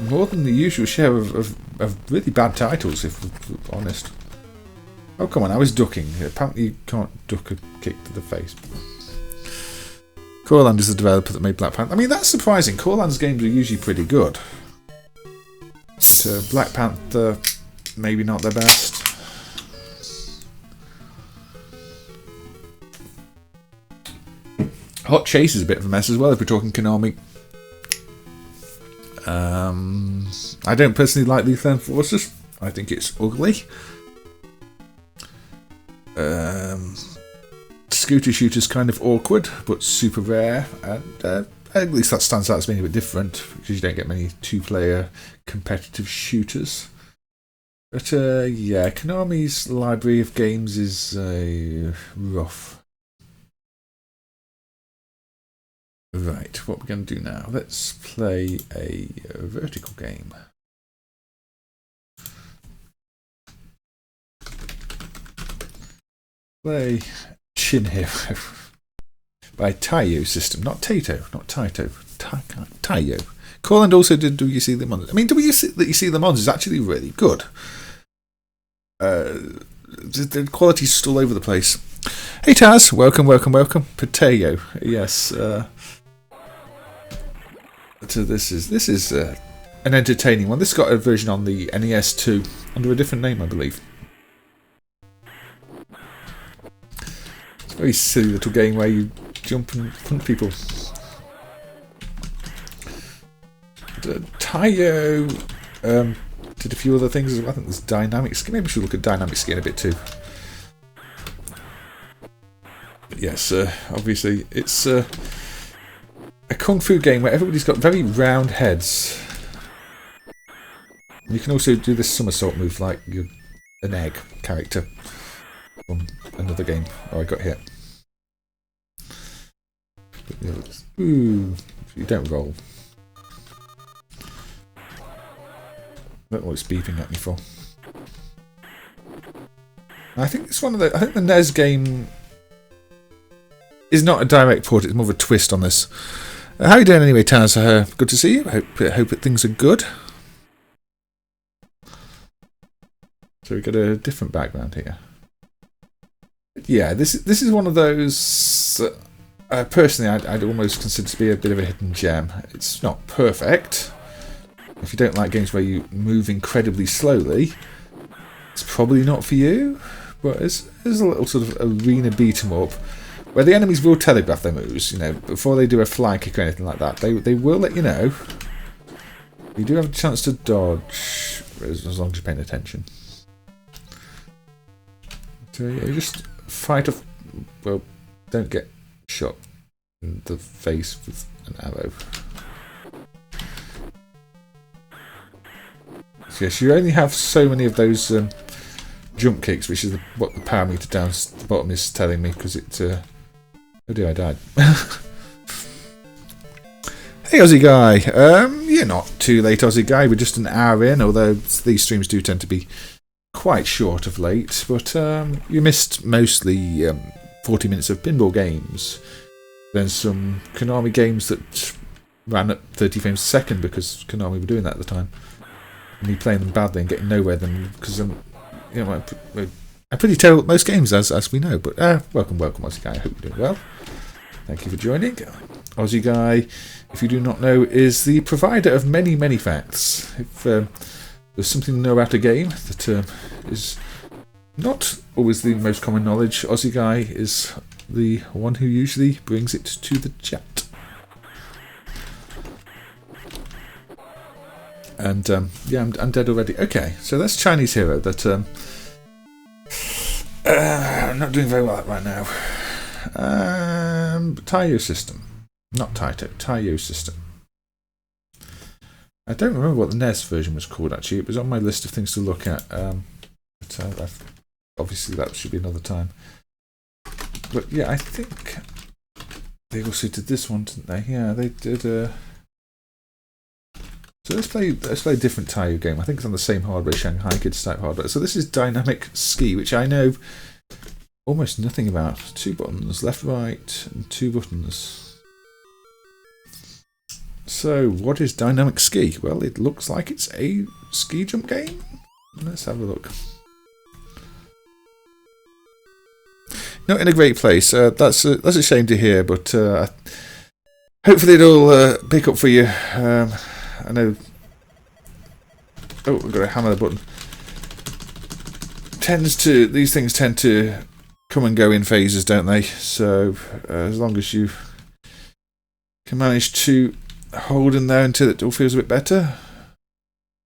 [SPEAKER 1] more than the usual share of really bad titles, if we're honest. Oh, come on, I was ducking. Apparently you can't duck a kick to the face. Corland is the developer that made Black Panther. I mean, that's surprising. Corland's games are usually pretty good. But Black Panther, maybe not their best. Hot Chase is a bit of a mess as well, if we're talking Konami. I don't personally like Lethal Enforcers. I think it's ugly. Scooter Shooter's kind of awkward, but super rare, and at least that stands out as being a bit different, because you don't get many two-player competitive shooters. But yeah, Konami's library of games is rough. Right, what we're going to do now, let's play a vertical game. Play Chin Hero by Tayo System, not Tato, not Taito, Tayo. Corland also did Do You See Them On? I mean, Do You See Them On is actually really good. The quality's still all over the place. Hey Taz, welcome. Pateo, yes. So this is an entertaining one. This got a version on the NES too, under a different name, I believe. It's a very silly little game where you jump and punch people. Tayo did a few other things as well. I think there's dynamic skin. Maybe we should look at dynamic skin a bit too. But yes, obviously it's a kung fu game where everybody's got very round heads. You can also do this somersault move like you're an egg character from another game. Oh, I got hit. Ooh, you don't roll. I don't know what it's beeping at me for. I think it's one of the. I think the NES game is not a direct port. It's more of a twist on this. How are you doing anyway, Taz? Good to see you. I hope that things are good. So we've got a different background here. Yeah, this is one of those. Personally, I'd almost consider to be a bit of a hidden gem. It's not perfect. If you don't like games where you move incredibly slowly, it's probably not for you. But it's a little sort of arena beat 'em up where the enemies will telegraph their moves. Before they do a fly kick or anything like that, they will let you know. You do have a chance to dodge as long as you're paying attention. So yeah, you just fight off. Well, don't get shot in the face with an arrow. So yes, you only have so many of those jump kicks, which is what the power meter down the bottom is telling me, because it... oh dear, I died. Hey Aussie Guy, you're not too late Aussie Guy, we're just an hour in, although these streams do tend to be quite short of late, but you missed mostly 40 minutes of pinball games, then some Konami games that ran at 30 frames a second because Konami were doing that at the time. Me playing them badly and getting nowhere then because I'm pretty terrible at most games as we know. But welcome, Aussie Guy. I hope you're doing well. Thank you for joining. Aussie Guy, if you do not know, is the provider of many facts. If there's something to know about a game that is not always the most common knowledge, Aussie Guy is the one who usually brings it to the chat. And I'm dead already. Okay, so that's Chinese Hero that I'm not doing very well at right now. Taiyo system, not Taito, Taiyo system. I don't remember what the NES version was called actually. It was on my list of things to look at. But obviously that should be another time. But yeah, I think they also did this one, didn't they? Yeah, they did. So let's play a different Taiyo game. I think it's on the same hardware, Shanghai Kids type hardware. So this is Dynamic Ski, which I know almost nothing about. 2 buttons, left, right, and 2 buttons. So what is Dynamic Ski? Well, it looks like it's a ski jump game. Let's have a look. Not in a great place. That's a shame to hear, but hopefully it'll pick up for you. I know. Oh, I've got to hammer the button. These things tend to come and go in phases, don't they? So as long as you can manage to hold in there until it all feels a bit better.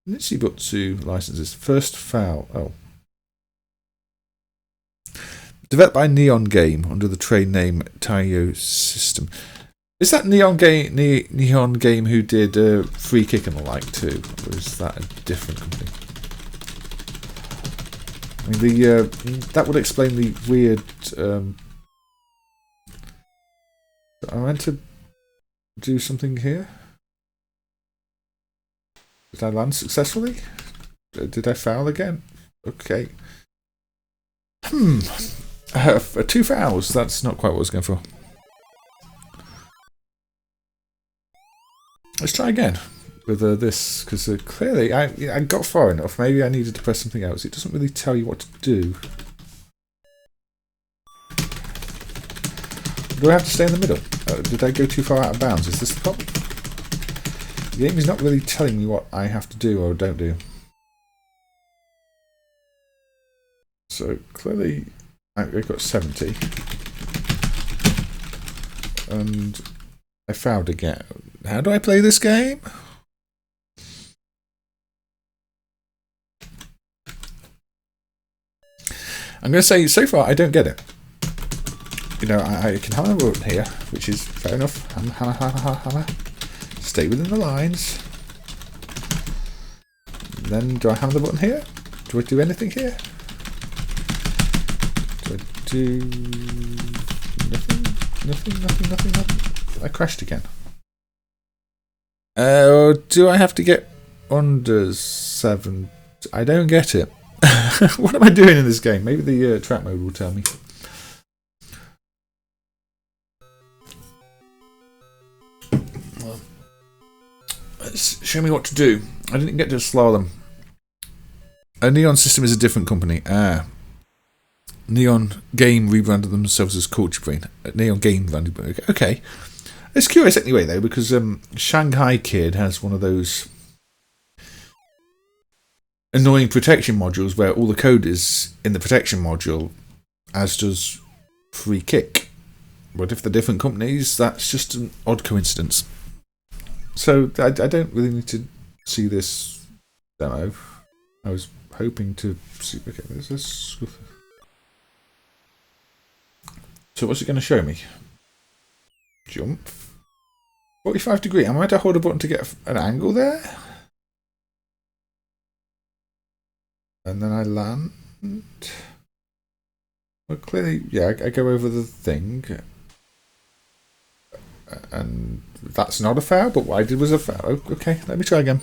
[SPEAKER 1] Let's see what 2 licenses. First foul. Oh. Developed by Neon Game under the trade name Taiyo System. Is that Neon Game who did Free Kick and the like too, or is that a different company? I mean, that would explain the weird. I meant to do something here. Did I land successfully? Did I foul again? Okay. 2 fouls. That's not quite what I was going for. Let's try again with this, because clearly I got far enough. Maybe I needed to press something else. It doesn't really tell you what to do. Do I have to stay in the middle? Did I go too far out of bounds? Is this the problem? The game is not really telling me what I have to do or don't do. So clearly I've got 70. And I fouled again. How do I play this game? I'm going to say, so far, I don't get it. You know, I can hammer a button here, which is fair enough. Hammer. Stay within the lines. Then, do I hammer the button here? Do I do anything here? Do I do nothing? I crashed again. Do I have to get under 7? I don't get it. What am I doing in this game? Maybe the track mode will tell me. Well, show me what to do. I didn't get to slalom. Neon System is a different company. Neon Game rebranded themselves as Culture Brain. Neon Game branded. Okay. It's curious anyway, though, because Shanghai Kid has one of those annoying protection modules where all the code is in the protection module, as does Free Kick. But if they're different companies, that's just an odd coincidence. So I don't really need to see this demo. I was hoping to see. Okay, there's this. So what's it going to show me? Jump. 45 degree. Am I meant to hold a button to get an angle there? And then I land. Well, clearly, yeah, I go over the thing. And that's not a foul, but what I did was a foul. Okay, let me try again.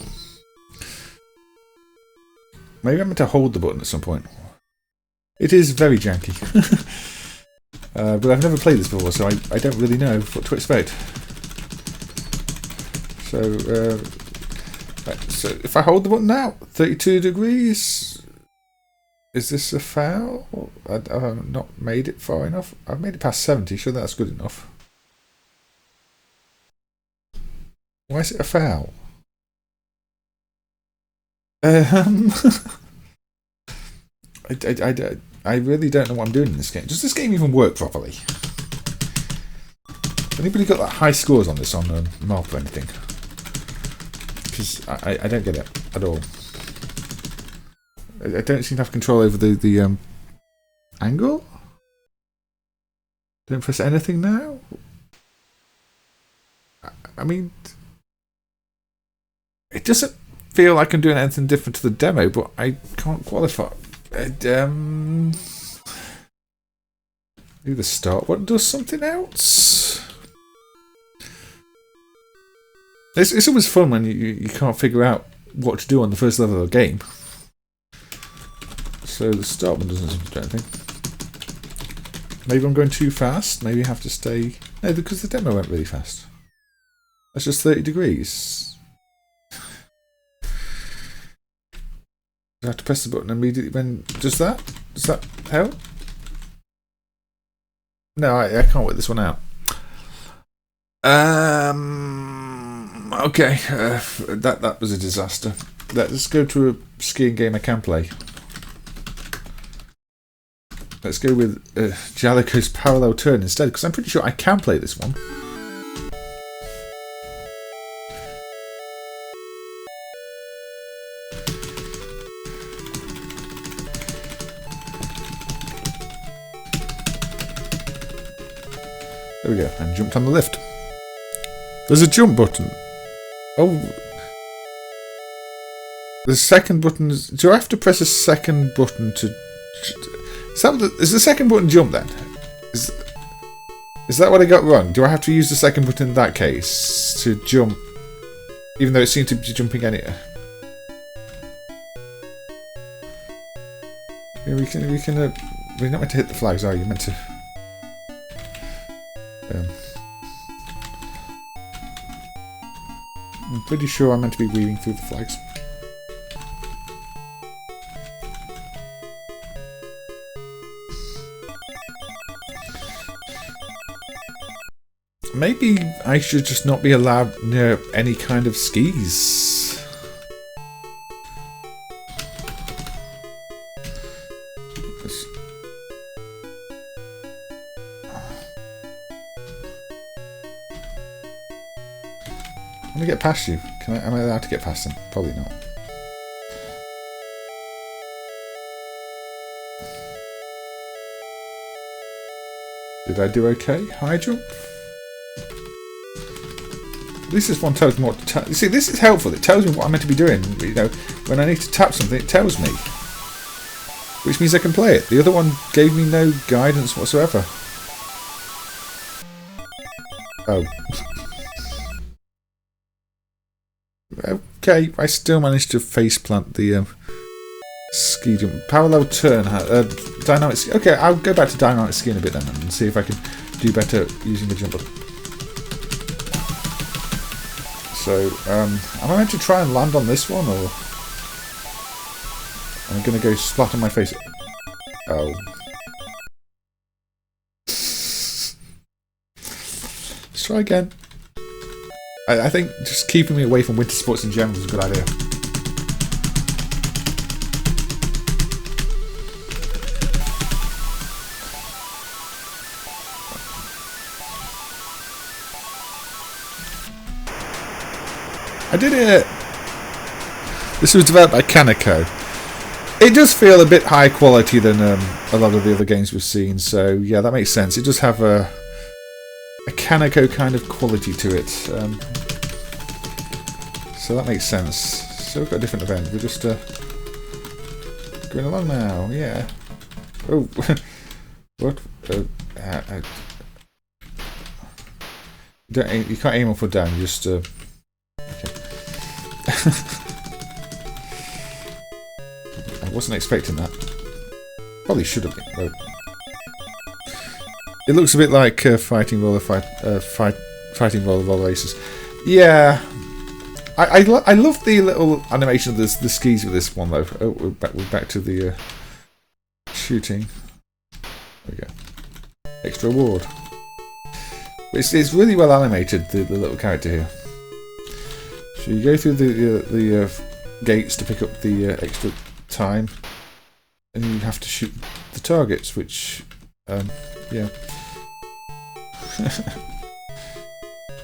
[SPEAKER 1] Maybe I'm meant to hold the button at some point. It is very janky. But I've never played this before, so I don't really know what to expect. So if I hold the button now, 32 degrees. Is this a foul? I've not made it far enough. I've made it past 70. Sure, that's good enough. Why is it a foul? I really don't know what I'm doing in this game. Does this game even work properly? Anybody got like high scores on this on MAME or anything? Because I don't get it at all. I don't seem to have control over the angle. Don't press anything now. I mean, it doesn't feel like I'm doing anything different to the demo, but I can't qualify. Do the start button does something else. It's always fun when you can't figure out what to do on the first level of the game. So the start button doesn't seem to do anything. Maybe I'm going too fast. Maybe I have to stay. No, because the demo went really fast. That's just 30 degrees. I have to press the button immediately when. Does that help? No, I can't work this one out. Okay, that was a disaster. Let's go to a skiing game I can play. Let's go with Jalico's Parallel Turn instead, because I'm pretty sure I can play this one. There we go, and jumped on the lift. There's a jump button. Oh. The second button is... Do I have to press a second button to... Is the second button jump then? Is that what I got wrong? Do I have to use the second button in that case to jump? Even though it seemed to be jumping anywhere. Yeah, we're not meant to hit the flags, are you? Meant to... I'm pretty sure I'm meant to be weaving through the flags. Maybe I should just not be allowed near any kind of skis. I'm gonna get past you. Am I allowed to get past them? Probably not. Did I do okay? High jump? This is one tells me what to tap. You see, this is helpful. It tells me what I'm meant to be doing. You know, when I need to tap something, it tells me. Which means I can play it. The other one gave me no guidance whatsoever. Oh. Okay, I still managed to faceplant the ski jump. Parallel turn. Dynamic ski. Okay, I'll go back to dynamic ski in a bit then and see if I can do better using the jump button. So, am I meant to try and land on this one, or am I going to go splat on my face? Oh. Let's try again. I think just keeping me away from winter sports in general is a good idea. I did it! This was developed by Kaneko. It does feel a bit higher quality than a lot of the other games we've seen, so yeah, that makes sense. It does have a Kaneko kind of quality to it. So that makes sense. So we've got a different event. We're just going along now, yeah. Oh, what? You can't aim up or down, you just... Okay. I wasn't expecting that. Probably should have been. Well, it looks a bit like fighting roller races. Yeah, I love the little animation of the skis with this one though. Oh, we're back to the shooting. There we go. Extra award. It's really well animated, the little character here. So you go through the gates to pick up the extra time, and you have to shoot the targets, which, yeah.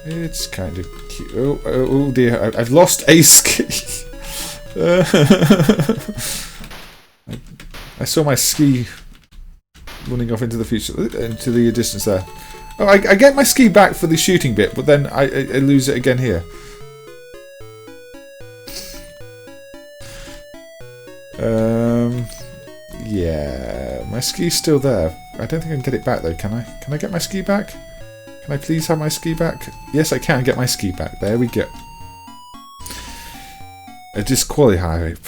[SPEAKER 1] It's kind of cute. Oh dear, I've lost a ski. I saw my ski running off into the future, into the distance there. Oh, I get my ski back for the shooting bit, but then I lose it again here. Yeah, my ski's still there. I don't think I can get it back though, can I? Can I get my ski back? Can I please have my ski back? Yes, I can get my ski back. There we go. Disqualified.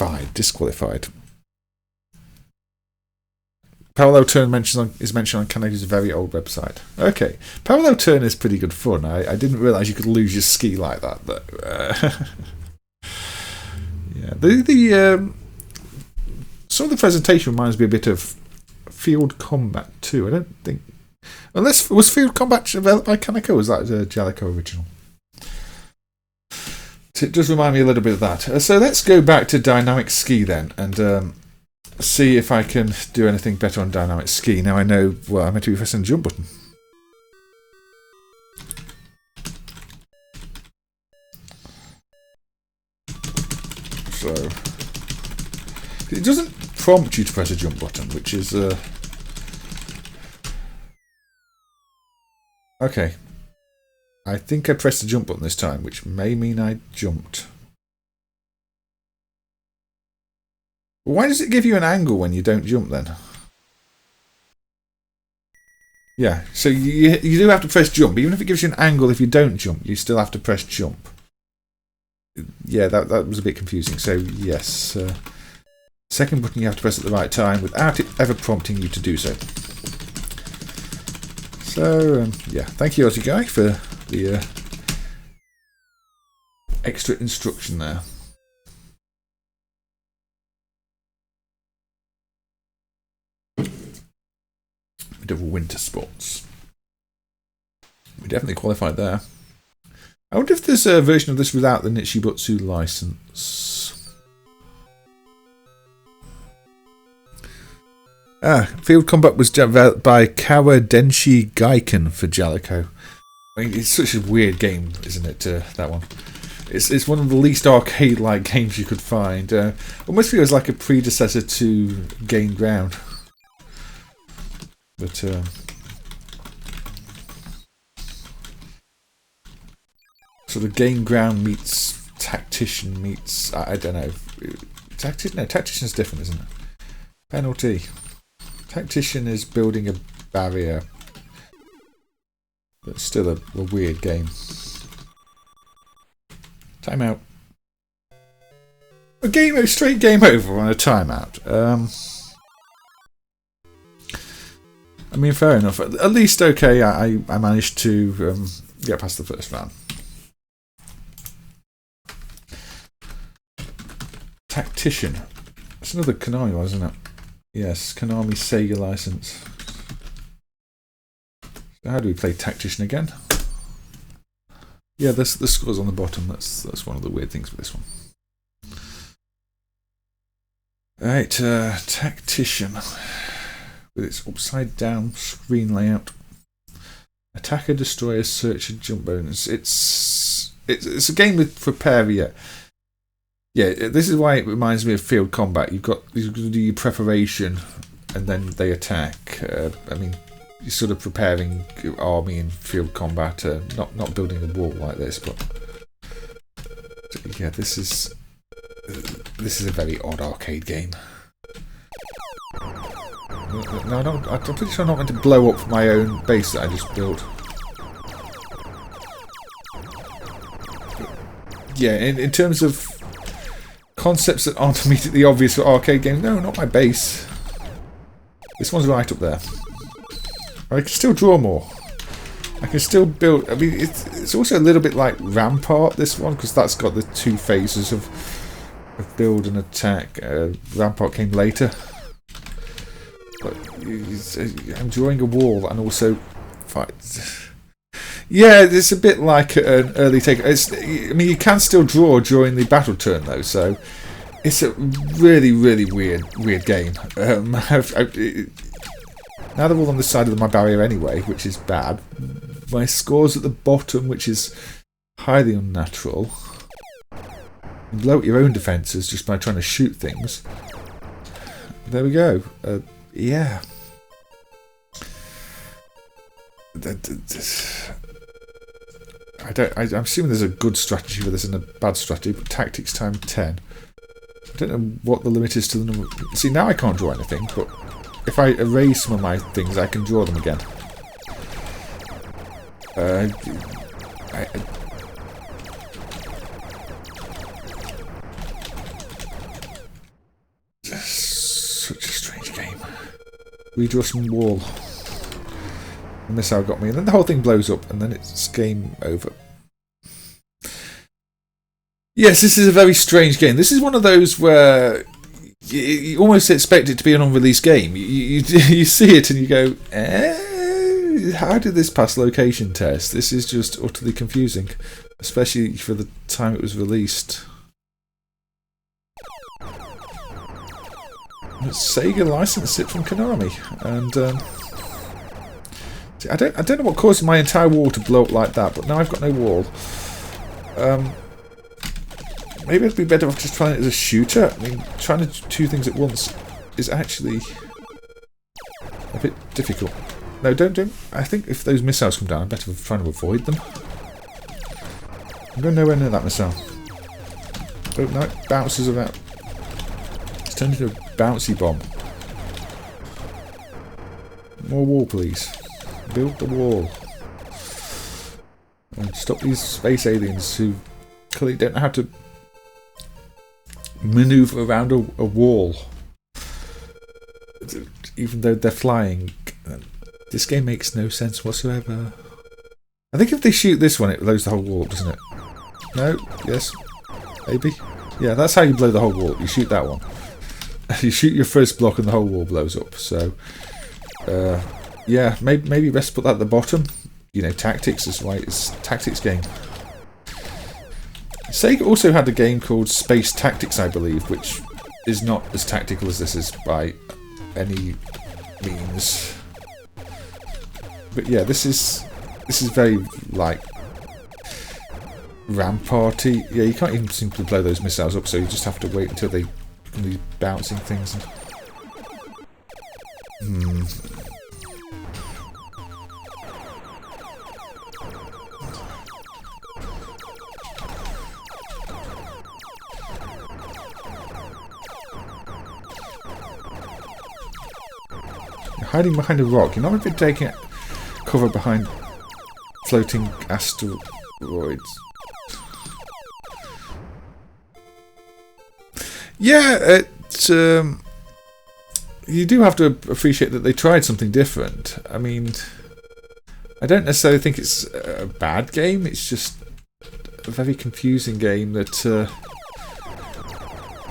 [SPEAKER 1] Parallel turn is mentioned on Canada's very old website. Okay, parallel turn is pretty good fun. I didn't realise you could lose your ski like that though. Yeah, some of the presentation reminds me a bit of Field Combat too. I don't think, unless was Field Combat developed by Kaneko, or was that a Jaleco original? It does remind me a little bit of that. So let's go back to Dynamic Ski then, and see if I can do anything better on Dynamic Ski. Now I know, well, I'm meant to be pressing the jump button. So it doesn't prompt you to press a jump button, which is okay. I think I pressed the jump button this time, which may mean I jumped. Why does it give you an angle when you don't jump then? Yeah, so you do have to press jump. Even if it gives you an angle if you don't jump, you still have to press jump. Yeah, that was a bit confusing. So yes, second button you have to press at the right time without it ever prompting you to do so. So yeah, thank you Aussie Guy for the extra instruction there. Bit of winter sports. We definitely qualified there. I wonder if there's a version of this without the Nichibutsu license. Field Combat was developed by Kawadenshi Gaiken for Jaleco. I mean, it's such a weird game, isn't it, that one? It's one of the least arcade-like games you could find. Almost feels like a predecessor to Gain Ground. But sort of Gain Ground meets Tactician meets, I don't know. Tactician's different, isn't it? Penalty. Tactician is building a barrier. But still a weird game. Timeout. A straight game over on a timeout. I mean, fair enough. At least, okay, I managed to get past the first round. Tactician. It's another Konami one, isn't it? Yes, Konami Sega license. So how do we play Tactician again? Yeah, the score's on the bottom. That's one of the weird things with this one. Right, Tactician. With its upside down screen layout. Attacker, destroyer, searcher, jump bonus. It's a game for pair. Yeah, this is why it reminds me of Field Combat. You've got to do your preparation and then they attack. I mean, you're sort of preparing your army in Field Combat, not building a wall like this, but yeah, this is a very odd arcade game. No, I'm pretty sure I'm not meant to blow up my own base that I just built. Yeah, in terms of concepts that aren't immediately obvious for arcade games, no, not my base. This one's right up there. I can still draw more. I can still build. I mean, it's also a little bit like Rampart, this one, because that's got the two phases of build and attack. Rampart came later. But I'm drawing a wall and also fight. Yeah, it's a bit like an early take. I mean, you can still draw during the battle turn though, so it's a really, really weird game. Now they're all on the side of my barrier anyway, which is bad. My score's at the bottom, which is highly unnatural. You blow up your own defences just by trying to shoot things. There we go. Yeah. I'm assuming there's a good strategy for this and a bad strategy, but tactics time 10. I don't know what the limit is to the number. See, now I can't draw anything, but if I erase some of my things, I can draw them again. Such a strange game. Redraw some wall. The missile got me, and then the whole thing blows up, and then it's game over. Yes, this is a very strange game. This is one of those where you almost expect it to be an unreleased game. You see it and you go, how did this pass location test? This is just utterly confusing, especially for the time it was released. Sega licensed it from Konami, and I don't know what caused my entire wall to blow up like that, but now I've got no wall. Maybe it'd be better off just trying it as a shooter. I mean, trying to do two things at once is actually a bit difficult. No, don't. I think if those missiles come down, I'm better off trying to avoid them. I'm going nowhere near that missile. Oh, no, it bounces about. It's turned into a bouncy bomb. More wall, please. Build the wall. And stop these space aliens who clearly don't know how to maneuver around a wall. Even though they're flying. This game makes no sense whatsoever. I think if they shoot this one, it blows the whole wall up, doesn't it? No? Yes? Maybe? Yeah, that's how you blow the whole wall up. You shoot that one. You shoot your first block and the whole wall blows up. So, yeah, maybe best put that at the bottom. You know, tactics is why it's a tactics game. Sega also had a game called Space Tactics, I believe, which is not as tactical as this is by any means. But yeah, this is very like Ramparty. Yeah, you can't even simply blow those missiles up, so you just have to wait until they become these bouncing things. You're hiding behind a rock. You're not even taking cover behind floating asteroids. Yeah, you do have to appreciate that they tried something different. I mean, I don't necessarily think it's a bad game. It's just a very confusing game that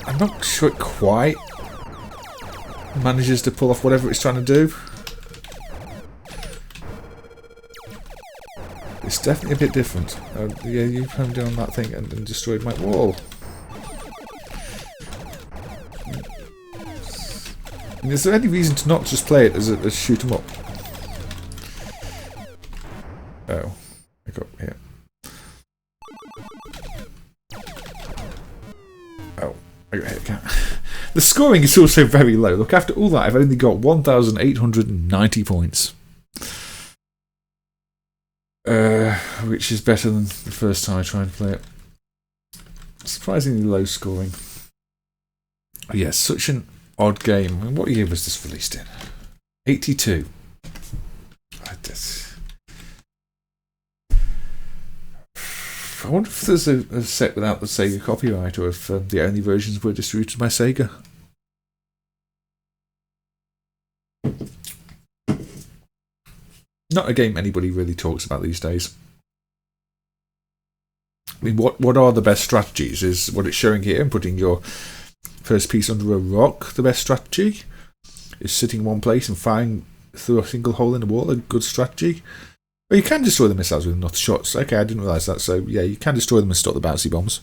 [SPEAKER 1] I'm not sure it quite manages to pull off whatever it's trying to do. It's definitely a bit different. Yeah, you've come down that thing and destroyed my wall. And is there any reason to not just play it as a shoot 'em up? Oh, I got here. Oh, I got hit again. The scoring is also very low. Look, after all that, I've only got 1,890 points. Which is better than the first time I tried to play it. Surprisingly low scoring. Oh, yes, such an odd game. I mean, what year was this released in? 82. I wonder if there's a set without the Sega copyright, or if the only versions were distributed by Sega. Not a game anybody really talks about these days. I mean, what are the best strategies? Is what it's showing here, and putting your first piece under a rock the best strategy? Is sitting in one place and firing through a single hole in the wall a good strategy? Well, you can destroy the missiles with enough shots. Okay, I didn't realise that. So, yeah, you can destroy them and stop the bouncy bombs.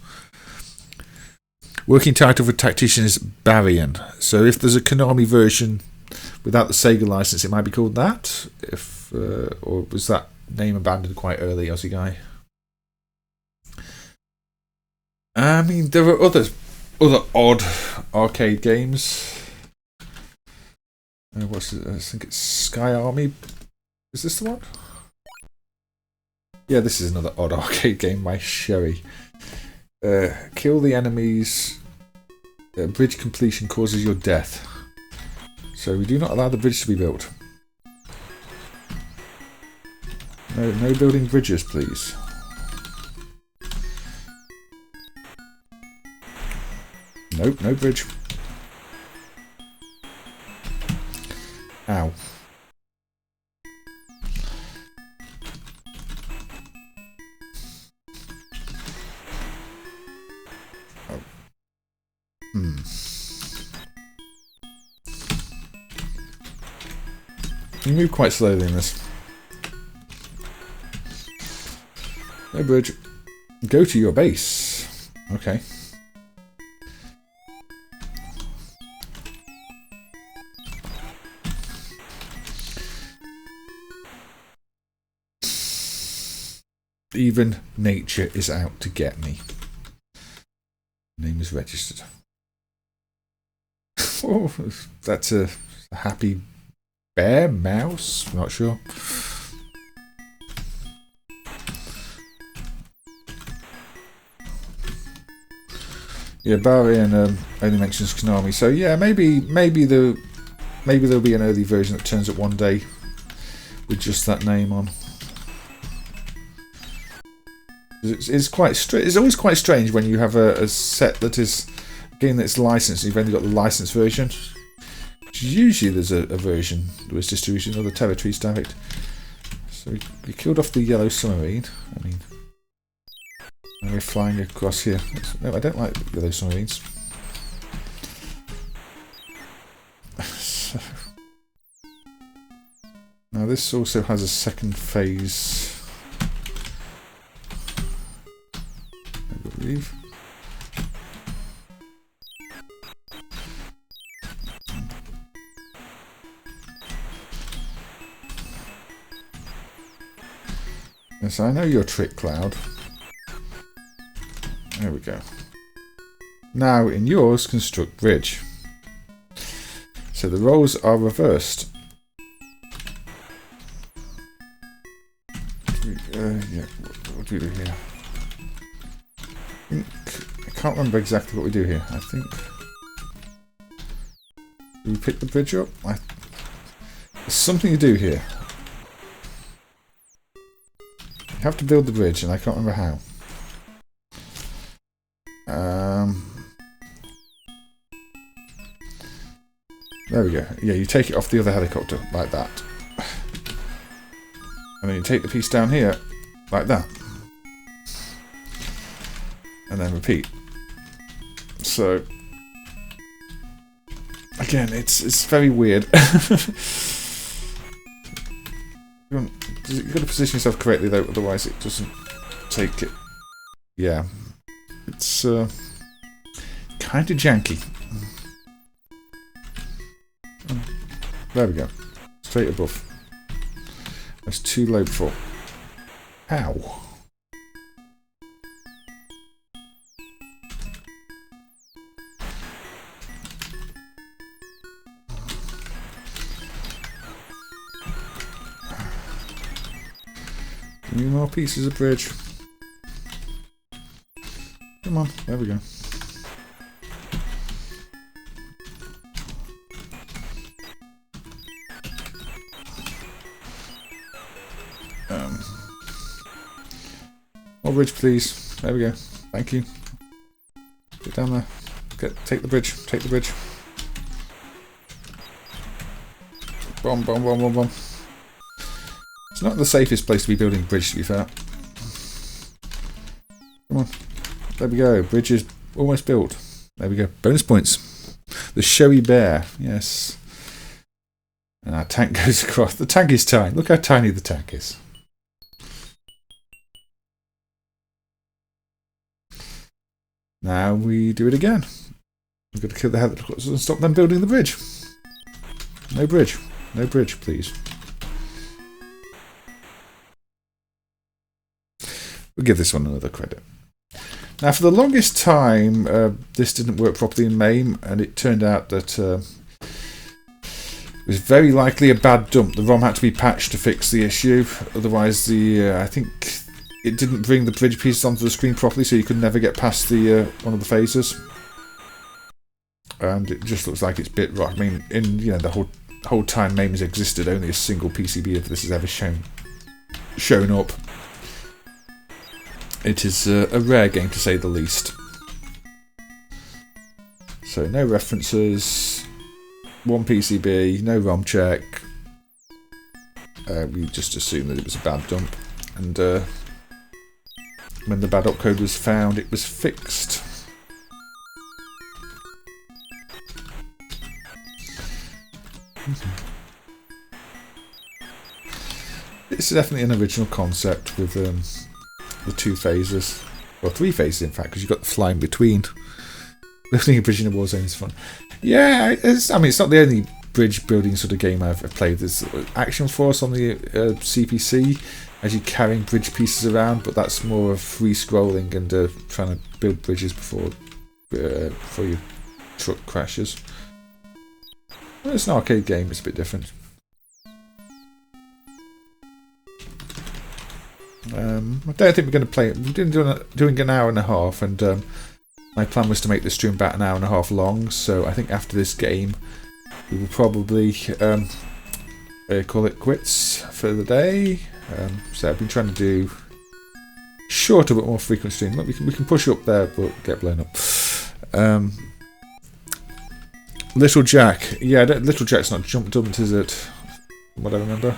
[SPEAKER 1] Working title for Tactician is Beret. So if there's a Konami version without the Sega license, it might be called that. Or was that name abandoned quite early, Aussie guy? I mean, there are other odd arcade games. What's it? I think it's Sky Army. Is this the one? Yeah, this is another odd arcade game by Sherry. Kill the enemies. Bridge completion causes your death. So we do not allow the bridge to be built. No building bridges, please. Nope, no bridge. Ow. Oh. You move quite slowly in this. No bridge. Go to your base. Okay. Even nature is out to get me. Name is registered. Oh, that's a happy bear, mouse, not sure. Yeah, Barian only mentions Konami, so yeah, maybe there'll be an early version that turns up one day with just that name on. It's always quite strange when you have a set that is a game that's licensed and you've only got the licensed version. Usually there's a version that was distributed in other territories direct. So we killed off the yellow submarine. I mean, and we're flying across here. No, I don't like yellow submarines. So, now this also has a second phase. I believe. Yes, I know your trick, Cloud. There we go. Now, in yours, construct bridge. So the roles are reversed. Yeah, what do we do here? I can't remember exactly what we do here. I think... Do we pick the bridge up? There's something to do here. You have to build the bridge, and I can't remember how. There we go. Yeah, you take it off the other helicopter, like that. And then you take the piece down here, like that. And then repeat. So... Again, it's very weird. You've got to position yourself correctly though, otherwise it doesn't take it. Yeah. It's kind of janky. There we go. Straight above. That's too low for. How? Give me more pieces of bridge. Come on, there we go. More bridge, please. There we go. Thank you. Get down there. Take the bridge. Take the bridge. Bomb, bomb, bomb, bomb, bomb. It's not the safest place to be building a bridge, to be fair. Come on. There we go. Bridge is almost built. There we go. Bonus points. The showy bear. Yes. And our tank goes across. The tank is tiny. Look how tiny the tank is. Now we do it again. We've got to kill the head and stop them building the bridge. No bridge. No bridge, please. We'll give this one another credit. Now, for the longest time, this didn't work properly in MAME, and it turned out that it was very likely a bad dump. The ROM had to be patched to fix the issue. Otherwise, I think it didn't bring the bridge pieces onto the screen properly, so you could never get past the one of the phases. And it just looks like it's bit rock. I mean, in the whole time MAME has existed, only a single PCB of this has ever shown up. It is a rare game, to say the least. So no references, one PCB, no ROM check. We just assumed that it was a bad dump, and when the bad opcode was found, it was fixed. It's definitely an original concept with the two phases, or three phases in fact, because you've got the flying between. Building a bridge in a war zone is fun. Yeah, it's not the only bridge building sort of game I've played. There's Action Force on the CPC, as you're carrying bridge pieces around, but that's more of free scrolling and trying to build bridges before your truck crashes. Well, it's an arcade game, it's a bit different. I don't think we're going to play it. We're doing an hour and a half, and my plan was to make the stream about an hour and a half long, so I think after this game we will probably call it quits for the day. So I've been trying to do shorter but more frequent streams. Look, we can push up there but get blown up. Little Jack. Yeah, Little Jack's not jumped up, is it? What I remember.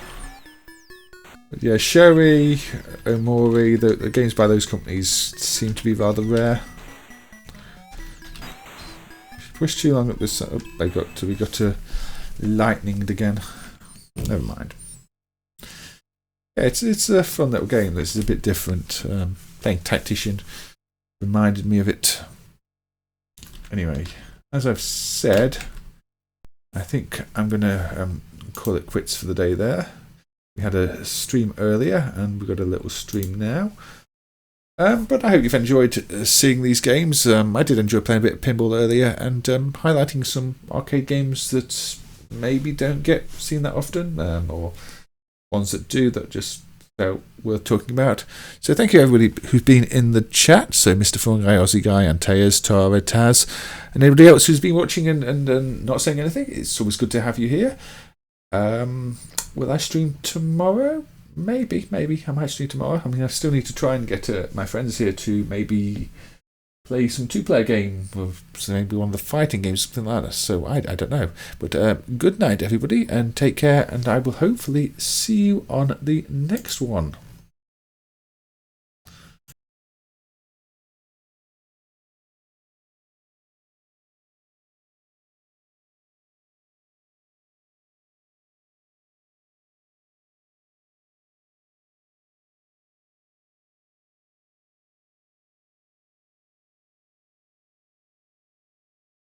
[SPEAKER 1] But yeah, Sherry, Omori, the games by those companies seem to be rather rare. If you push too long up this setup, we got to lightninged again. Never mind. Yeah, it's a fun little game. This is a bit different. Playing Tactician reminded me of it. Anyway, as I've said, I think I'm going to call it quits for the day there. We had a stream earlier, and we've got a little stream now. But I hope you've enjoyed seeing these games. I did enjoy playing a bit of pinball earlier, and highlighting some arcade games that maybe don't get seen that often, or ones that do, that just felt worth talking about. So thank you everybody who's been in the chat. So Mr. Fungi, Aussie Guy, Antaeus, Tara, Taz, and everybody else who's been watching and not saying anything. It's always good to have you here. Will I stream tomorrow? Maybe. I might stream tomorrow. I mean, I still need to try and get my friends here to maybe play some two-player game, or maybe one of the fighting games, something like that. So I don't know. But good night, everybody, and take care, and I will hopefully see you on the next one.